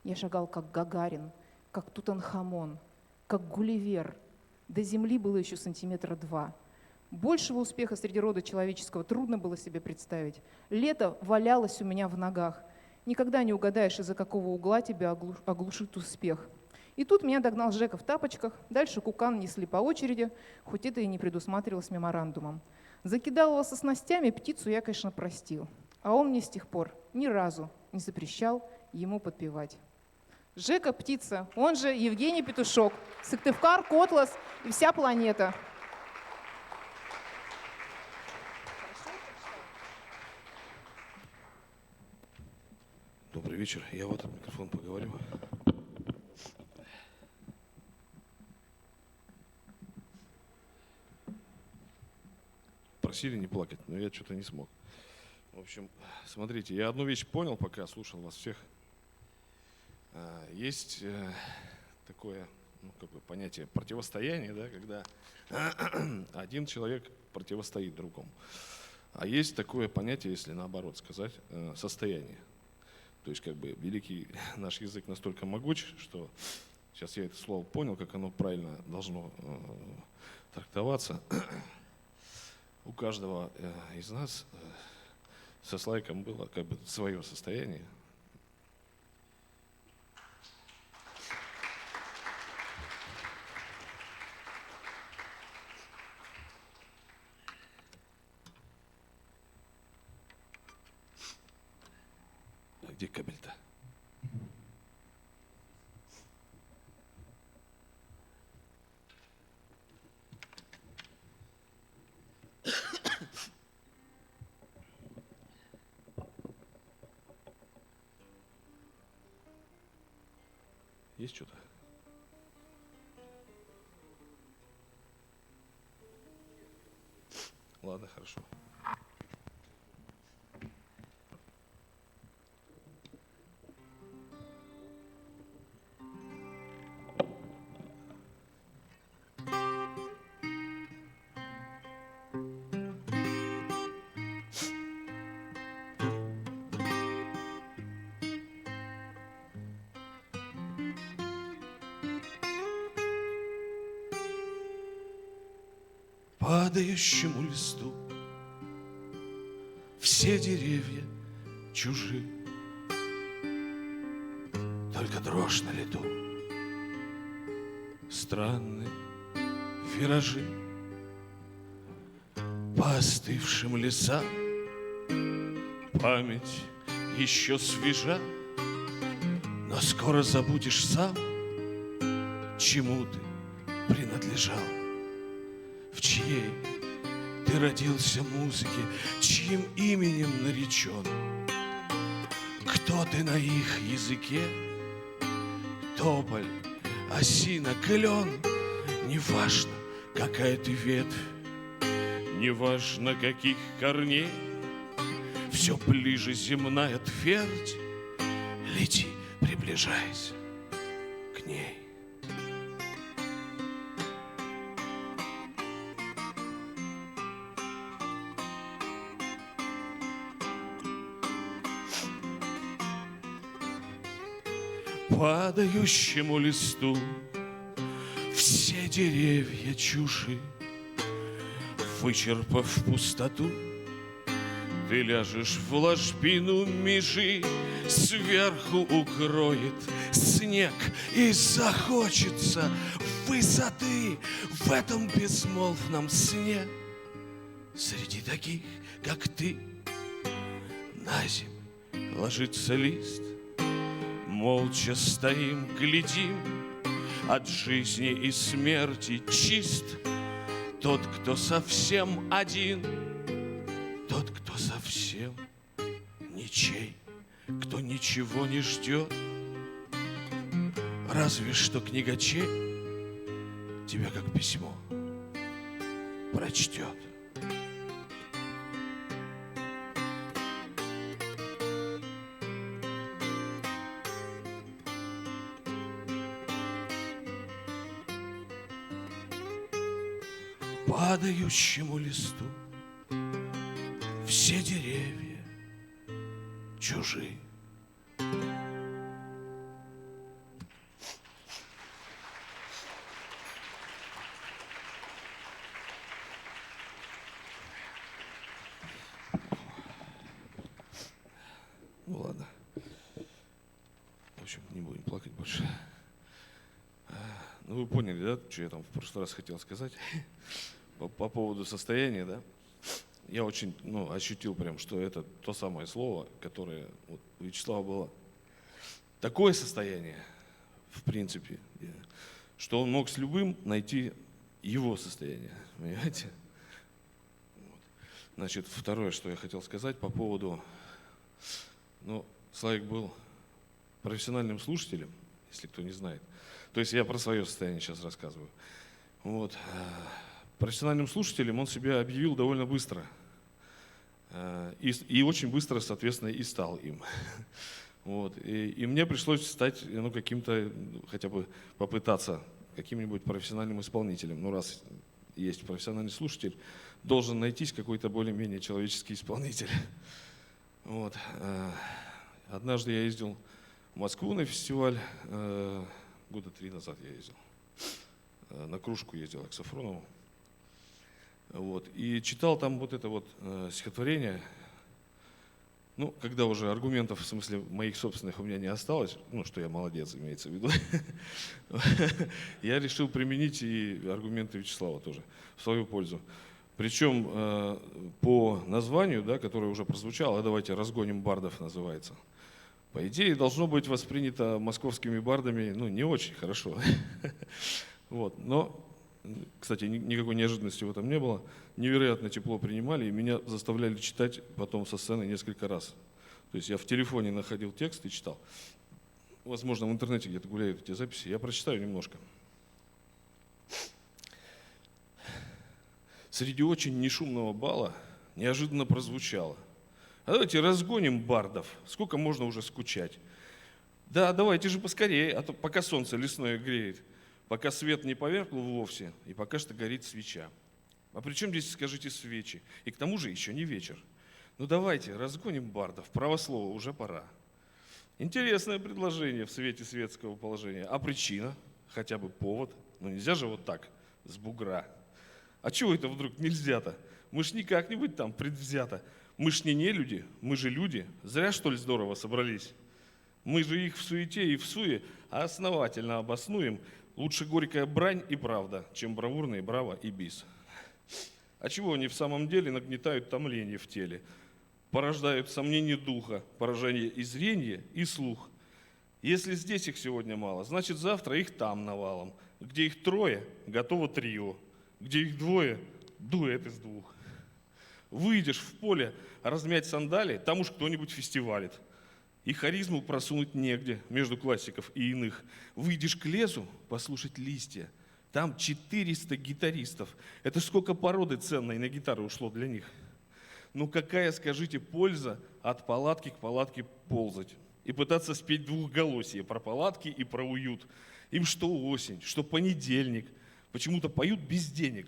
Я шагал как Гагарин, как Тутанхамон, как Гулливер. До земли было еще 2 сантиметра. Большего успеха среди рода человеческого трудно было себе представить. Лето валялось у меня в ногах. Никогда не угадаешь, из-за какого угла тебя оглушит успех. И тут меня догнал Жека в тапочках, дальше кукан несли по очереди, хоть это и не предусматривалось меморандумом. Закидал его со снастями, птицу я, конечно, простил. А он мне с тех пор ни разу не запрещал ему подпевать. Жека птица, он же Евгений Петушок, Сыктывкар, Котлас и вся планета. Добрый вечер. Я в этот микрофон поговорю. просили не плакать, но я что-то не смог. В общем, смотрите, я одну вещь понял, пока слушал вас всех. Есть такое понятие противостояния, да, когда один человек противостоит другому. А есть такое понятие, если наоборот сказать, состояние. То есть великий наш язык настолько могуч, что сейчас я это слово понял, как оно правильно должно трактоваться. У каждого из нас со Славиком было свое состояние. А где кабель-то? Есть что-то? Ладно, хорошо. Падающему листу все деревья чужи, только дрожь на лету, странные виражи. По остывшим лесам память еще свежа, но скоро забудешь сам, чему ты принадлежал, в чьей ты родился музыке, чьим именем наречен. Кто ты на их языке? Тополь, осина, клен. Неважно, какая ты ветвь, неважно, каких корней, все ближе земная твердь. Лети, приближайся к ней. Падающему листу все деревья чужи. Вычерпав пустоту, ты ляжешь в ложбину межи. Сверху укроет снег, и захочется высоты в этом безмолвном сне. Среди таких, как ты, на земь ложится лист. Молча стоим, глядим, от жизни и смерти чист тот, кто совсем один, тот, кто совсем ничей, кто ничего не ждет. Разве что книгачей тебя как письмо прочтет. Падающему листу все деревья чужи. Ну ладно. В общем, не будем плакать больше. Ну вы поняли, да, что я там в прошлый раз хотел сказать? По поводу состояния, да, я очень ощутил прям, что это то самое слово, которое у Вячеслава было. Такое состояние, в принципе, что он мог с любым найти его состояние, понимаете? Вот. Значит, второе, что я хотел сказать по поводу, Славик был профессиональным слушателем, если кто не знает. То есть я про свое состояние сейчас рассказываю. Вот. профессиональным слушателем он себя объявил довольно быстро. И очень быстро, соответственно, и стал им. Вот. И мне пришлось стать каким-то, хотя бы попытаться каким-нибудь профессиональным исполнителем. Ну, раз есть профессиональный слушатель, должен найтись какой-то более-менее человеческий исполнитель. Вот. Однажды я ездил в Москву на фестиваль, года 3 назад я ездил. На кружку ездил к Сафронову. Вот. И читал там вот это вот стихотворение. Ну, когда уже аргументов, в смысле моих собственных, у меня не осталось, ну, что я молодец, имеется в виду, я решил применить и аргументы Вячеслава тоже в свою пользу. Причем по названию, да, которое уже прозвучало, давайте «Разгоним бардов» называется. По идее, должно быть воспринято московскими бардами, ну, не очень хорошо. Вот. Но, кстати, никакой неожиданности в этом не было. Невероятно тепло принимали, и меня заставляли читать потом со сцены несколько раз. То есть я в телефоне находил текст и читал. Возможно, в интернете где-то гуляют эти записи. Я прочитаю немножко. Среди очень нешумного бала неожиданно прозвучало: а давайте разгоним бардов, сколько можно уже скучать. Да, давайте же поскорее, а то пока солнце лесное греет, пока свет не поверкнул вовсе, и пока что горит свеча. А при чем здесь, скажите, свечи? И к тому же еще не вечер. Ну давайте, разгоним бардов, право слово, уже пора. Интересное предложение в свете светского положения. А причина? Хотя бы повод. Ну нельзя же вот так, с бугра. А чего это вдруг нельзя-то? Мы ж не как-нибудь там предвзято. Мы ж не люди, мы же люди. Зря, что ли, здорово собрались. Мы же их в суете и в суе основательно обоснуем. Лучше горькая брань и правда, чем бравурные браво и бис. А чего они в самом деле нагнетают томление в теле? Порождают сомнение духа, поражение и зрения, и слух. Если здесь их сегодня мало, значит завтра их там навалом. Где их 3, готово трио. Где их 2, дуэт из 2. Выйдешь в поле размять сандали, там уж кто-нибудь фестивалит. И харизму просунуть негде между классиков и иных. Выйдешь к лесу послушать листья. Там 400 гитаристов. Это сколько породы ценной на гитары ушло для них. Ну какая, скажите, польза от палатки к палатке ползать и пытаться спеть двухголосие про палатки и про уют. Им что осень, что понедельник. Почему-то поют без денег.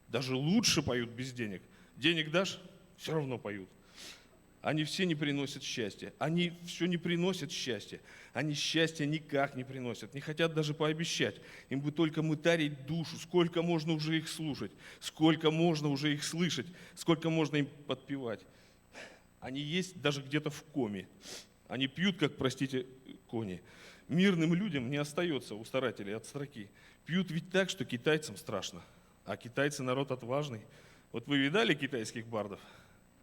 Даже лучше поют без денег. Денег дашь, все равно поют. Они все не приносят счастья. Они все не приносят счастья. Они счастья никак не приносят. Не хотят даже пообещать. Им бы только мытарить душу. Сколько можно уже их слушать? Сколько можно уже их слышать? Сколько можно им подпевать? Они есть даже где-то в коме. Они пьют, как, простите, кони. Мирным людям не остается у старателей от строки. Пьют ведь так, что китайцам страшно. А китайцы народ отважный. Вот вы видали китайских бардов?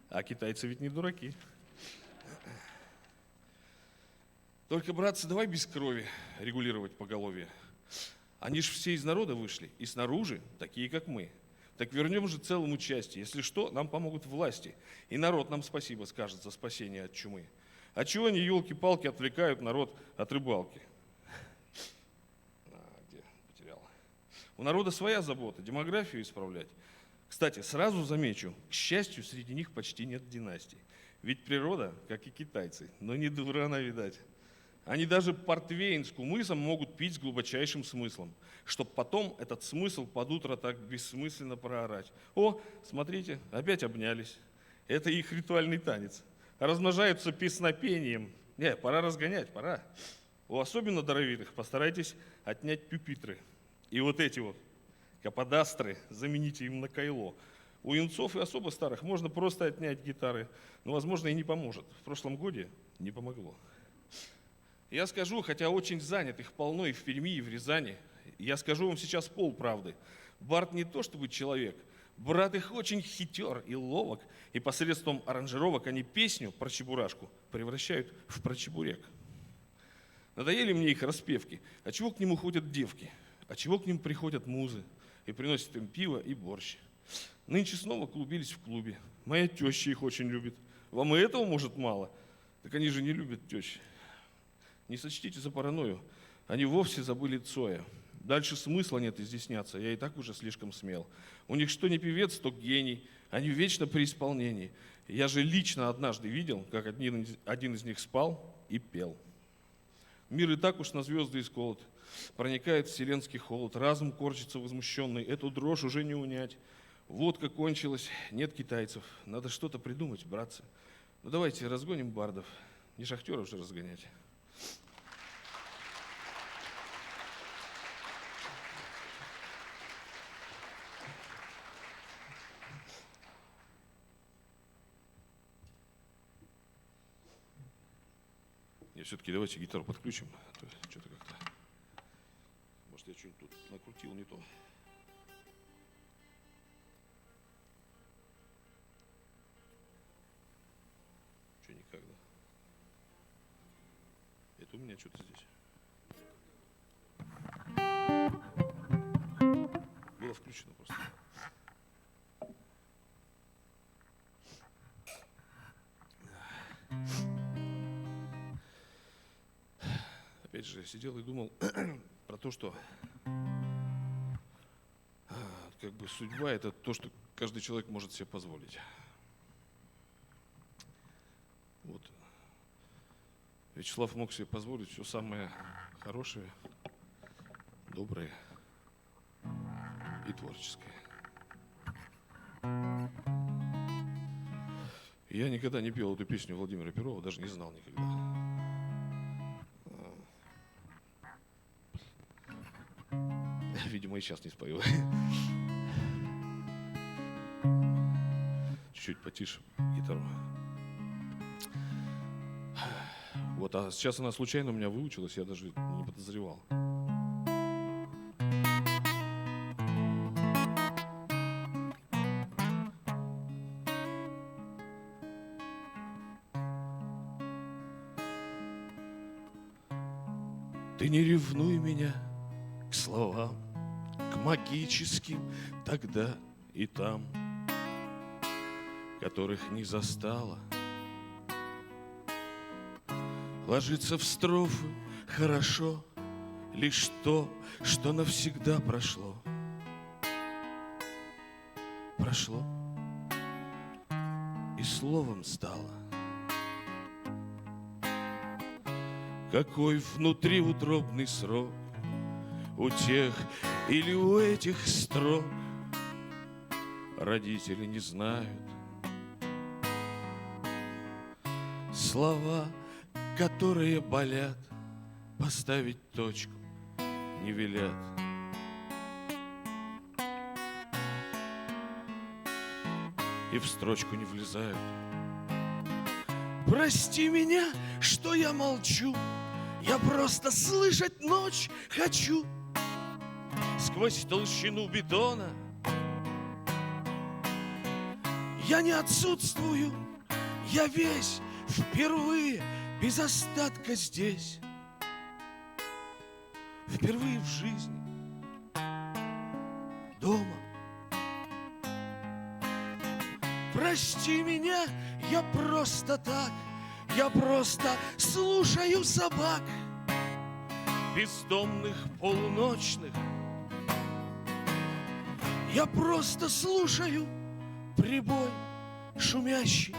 А китайцы ведь не дураки. Только, братцы, давай без крови регулировать поголовье. Они ж все из народа вышли, и снаружи такие, как мы. Так вернем же целому части. Если что, нам помогут власти. И народ нам спасибо скажет за спасение от чумы. А чего они, елки-палки, отвлекают народ от рыбалки? Где? Потерял. У народа своя забота, демографию исправлять. Кстати, сразу замечу, к счастью, среди них почти нет династий. Ведь природа, как и китайцы, но не дура она, видать. Они даже портвейн с кумысом могут пить с глубочайшим смыслом, чтоб потом этот смысл под утро так бессмысленно проорать. О, смотрите, опять обнялись. Это их ритуальный танец. Размножаются песнопением. Не, пора разгонять, пора. У особенно даровитых постарайтесь отнять пюпитры. И вот эти вот каподастры замените им на кайло. У юнцов и особо старых можно просто отнять гитары, но, возможно, и не поможет. В прошлом году не помогло. Я скажу, хотя очень занят, их полно и в Перми, и в Рязани. Я скажу вам сейчас полправды. Бард не то чтобы человек. Брат их очень хитер и ловок, и посредством аранжировок они песню про чебурашку превращают в про чебурек. Надоели мне их распевки. А чего к нему ходят девки? А чего к ним приходят музы и приносят им пиво и борщ? Нынче снова клубились в клубе. Моя теща их очень любит. Вам и этого, может, мало? Так они же не любят тещи. Не сочтите за паранойю. Они вовсе забыли Цоя. Дальше смысла нет изъясняться, я и так уже слишком смел. У них что не певец, то гений, они вечно при исполнении. Я же лично однажды видел, как один из них спал и пел. Мир и так уж на звезды исколот, проникает вселенский холод, разум корчится возмущенный, эту дрожь уже не унять. Водка кончилась, нет китайцев, надо что-то придумать, братцы. Ну давайте разгоним бардов, не шахтеров же разгонять. Не, все-таки давайте гитару подключим, а то что-то как-то, может, я что-нибудь тут накрутил не то. Что, никак, да? Это у меня что-то здесь. Было включено просто. Опять же, сидел и думал про то, что как бы судьба — это то, что каждый человек может себе позволить. Вот. Вячеслав мог себе позволить все самое хорошее, доброе и творческое. Я никогда не пел эту песню Владимира Перова, даже не знал никогда. Видимо, и сейчас не спою. Чуть-чуть потише гитару. Вот, а сейчас она случайно у меня выучилась, я даже не подозревал. Ты не ревнуй меня к словам, к магическим тогда и там, которых не застала. Ложится в строфы хорошо лишь то, что навсегда прошло. Прошло и словом стало. Какой внутри утробный срок у тех или у этих строк, родители не знают. Слова, которые болят, поставить точку не велят. И в строчку не влезают. Прости меня, что я молчу, я просто слышать ночь хочу. Сквозь толщину бетона я не отсутствую, я весь впервые без остатка здесь. Впервые в жизни дома. Прости меня, я просто так, я просто слушаю собак бездомных полуночных. Я просто слушаю прибой шумящий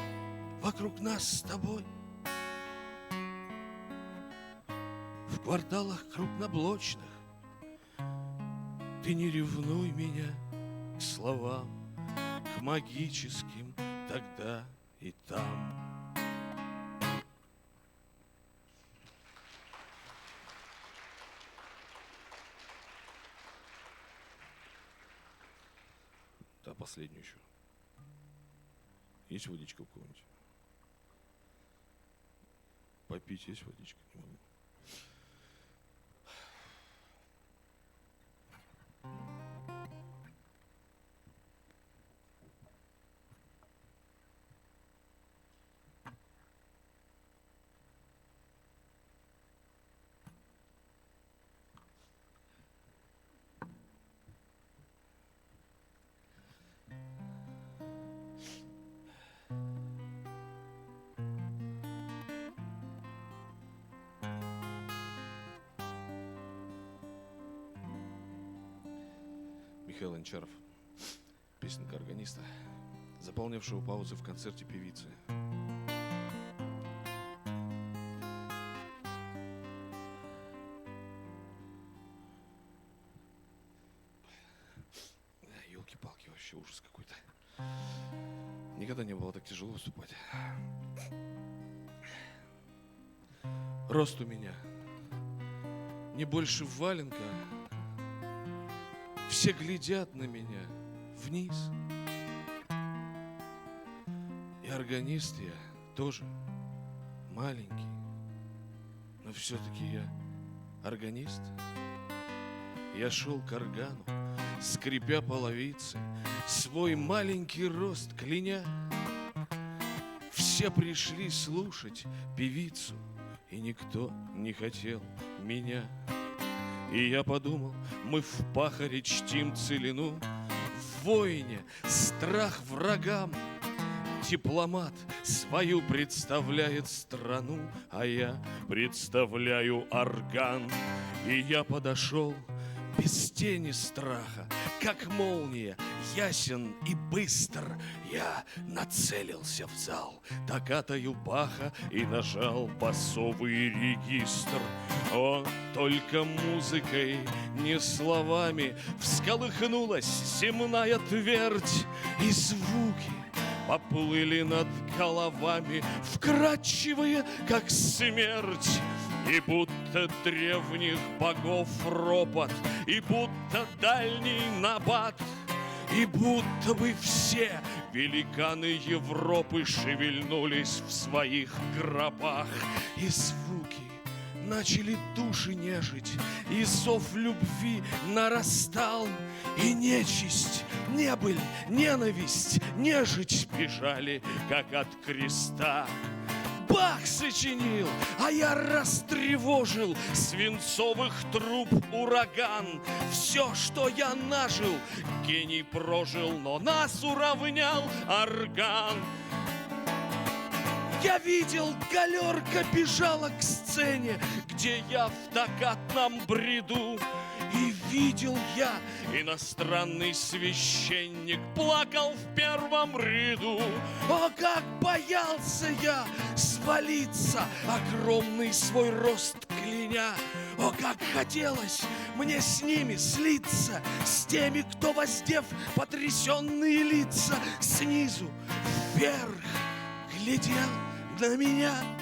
вокруг нас с тобой. В кварталах крупноблочных ты не ревнуй меня к словам, к магическим тогда и там. Да, последнюю еще. Есть водичка у кого-нибудь? Попить есть водичка? Не могу. Михаил Анчаров, песенка органиста, заполнявшего паузы в концерте певицы. Елки-палки, вообще ужас какой-то. Никогда не было так тяжело выступать. Рост у меня не больше валенка. Все глядят на меня вниз. И органист я тоже маленький. Но все-таки я органист. Я шел к органу, скрипя половицы, свой маленький рост кляня. Все пришли слушать певицу, и никто не хотел меня. И я подумал, мы в пахаре чтим целину, в войне страх врагам. Дипломат свою представляет страну, а я представляю орган. И я подошел без тени страха, как молния, ясен и быстр. Я нацелился в зал токкатою Баха и нажал басовый регистр. О, только музыкой, не словами, всколыхнулась земная твердь, и звуки поплыли над головами, вкрадчивые, как смерть. И будто древних богов ропот, и будто дальний набат, и будто бы все великаны Европы шевельнулись в своих гробах. И звуки начали души нежить, и зов любви нарастал, и нечисть, небыль, ненависть, нежить бежали, как от креста. Бах сочинил, а я растревожил свинцовых труб ураган. Все, что я нажил, гений прожил, но нас уравнял орган. Я видел, галерка бежала к сцене, где я в токкатном бреду. И видел я, иностранный священник плакал в первом ряду. О, как боялся я свалиться, огромный свой рост кляня. О, как хотелось мне с ними слиться, с теми, кто, воздев потрясенные лица, снизу вверх глядел на меня.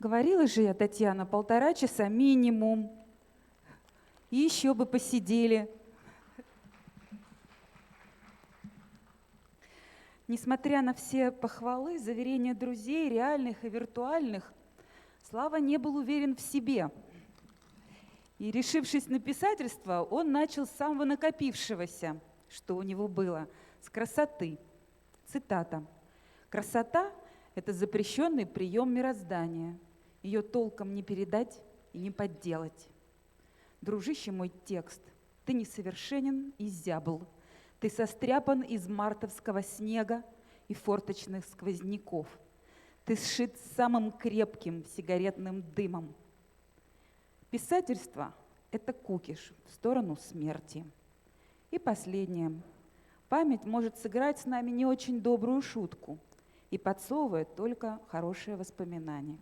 Говорила же я, Татьяна, 1,5 часа минимум. И еще бы посидели. Несмотря на все похвалы, заверения друзей, реальных и виртуальных, Слава не был уверен в себе. И, решившись на писательство, он начал с самого накопившегося, что у него было, с красоты. Цитата. «Красота – это запрещенный прием мироздания. Ее толком не передать и не подделать. Дружище мой текст, ты несовершенен и зябл. Ты состряпан из мартовского снега и форточных сквозняков. Ты сшит самым крепким сигаретным дымом. Писательство – это кукиш в сторону смерти. И последнее. Память может сыграть с нами не очень добрую шутку и подсовывает только хорошие воспоминания.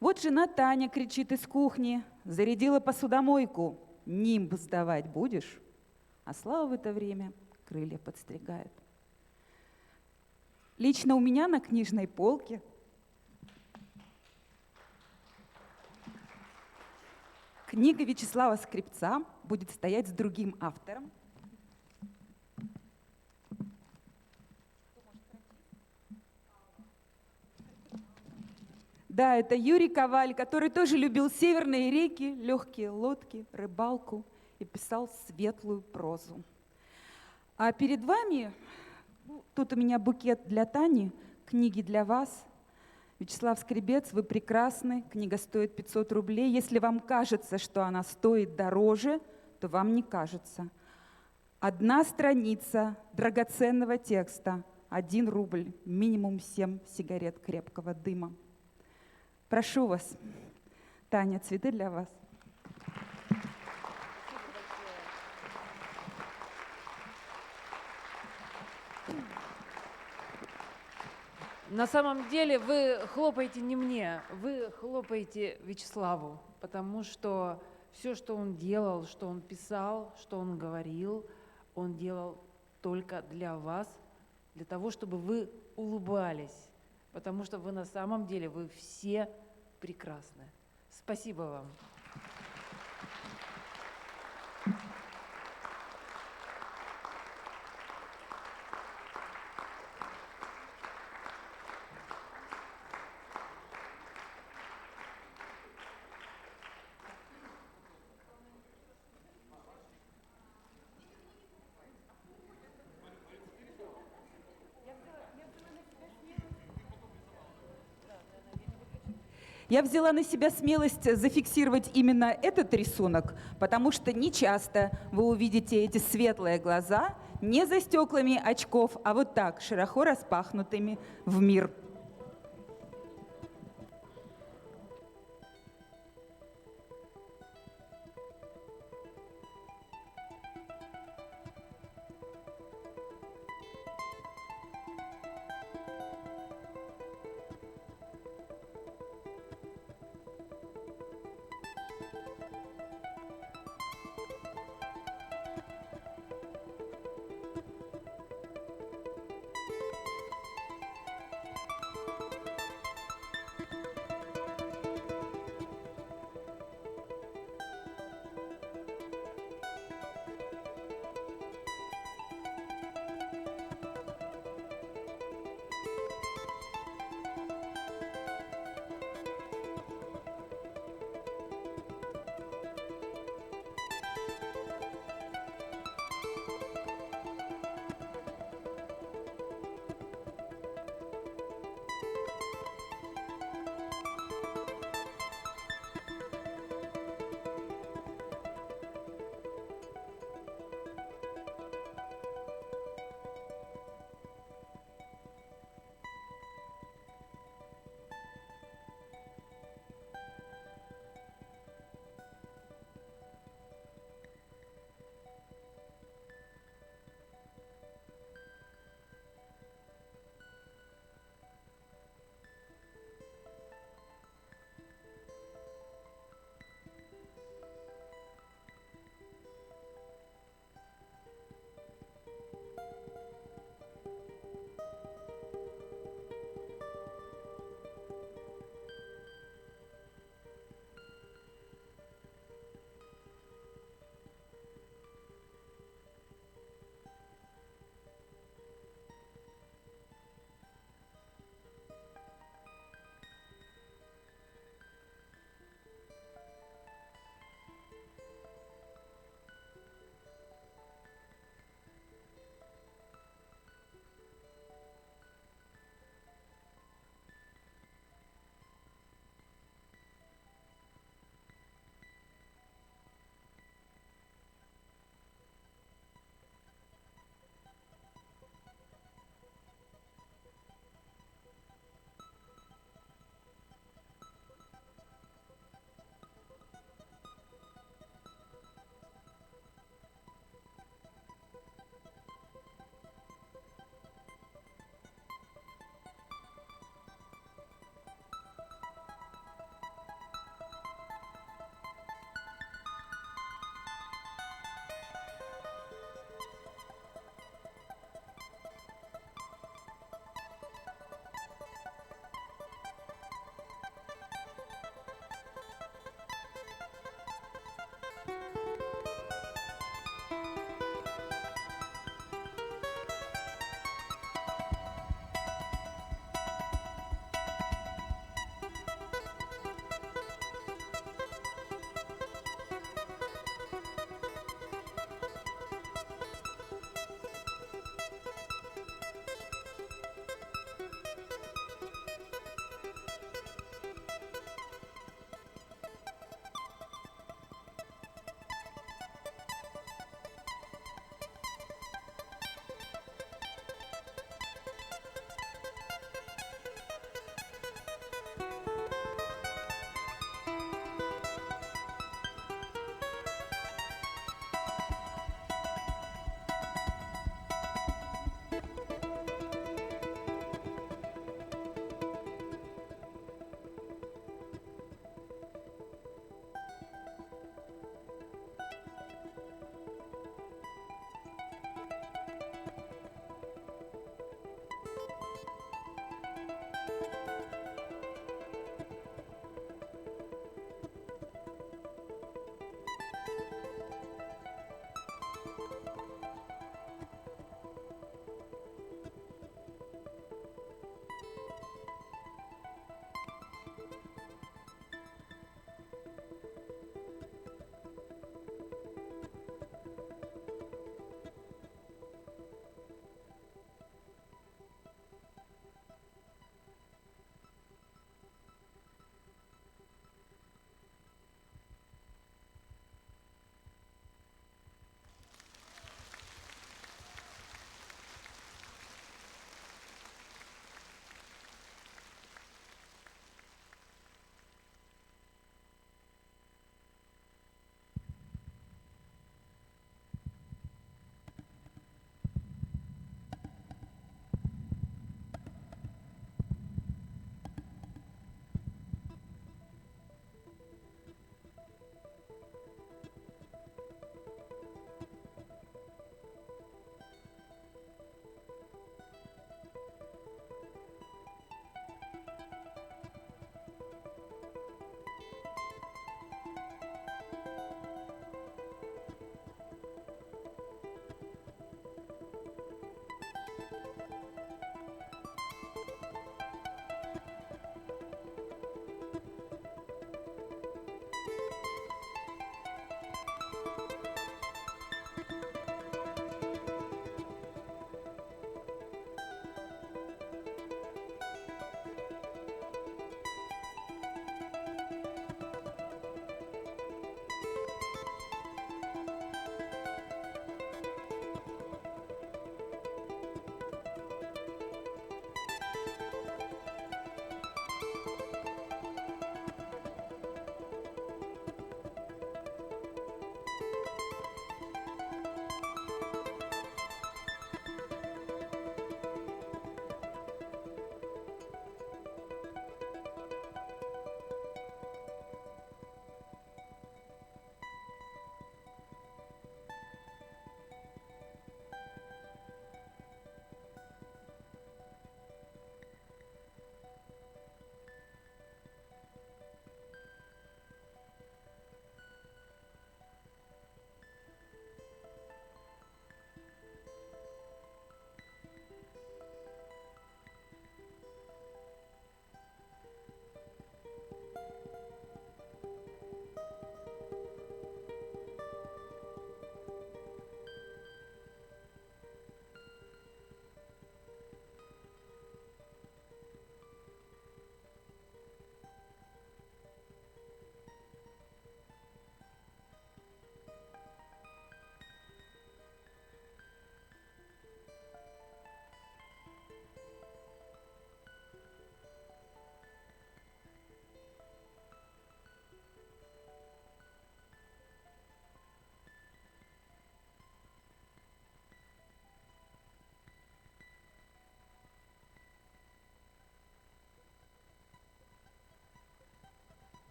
Вот жена Таня кричит из кухни, зарядила посудомойку. Нимб сдавать будешь? А Слава в это время крылья подстригает. Лично у меня на книжной полке книга Вячеслава Скрипца будет стоять с другим автором. Да, это Юрий Коваль, который тоже любил северные реки, легкие лодки, рыбалку и писал светлую прозу. А перед вами, тут у меня букет для Тани, книги для вас. Вячеслав Скребец, вы прекрасны, книга стоит 500 рублей. Если вам кажется, что она стоит дороже, то вам не кажется. 1 страница драгоценного текста, 1 рубль, минимум 7 сигарет крепкого дыма. Прошу вас, Таня, цветы для вас. На самом деле вы хлопаете не мне, вы хлопаете Вячеславу, потому что все, что он делал, что он писал, что он говорил, он делал только для вас, для того, чтобы вы улыбались, потому что вы на самом деле, вы все прекрасны. Спасибо вам. Я взяла на себя смелость зафиксировать именно этот рисунок, потому что нечасто вы увидите эти светлые глаза не за стеклами очков, а вот так, широко распахнутыми в мир.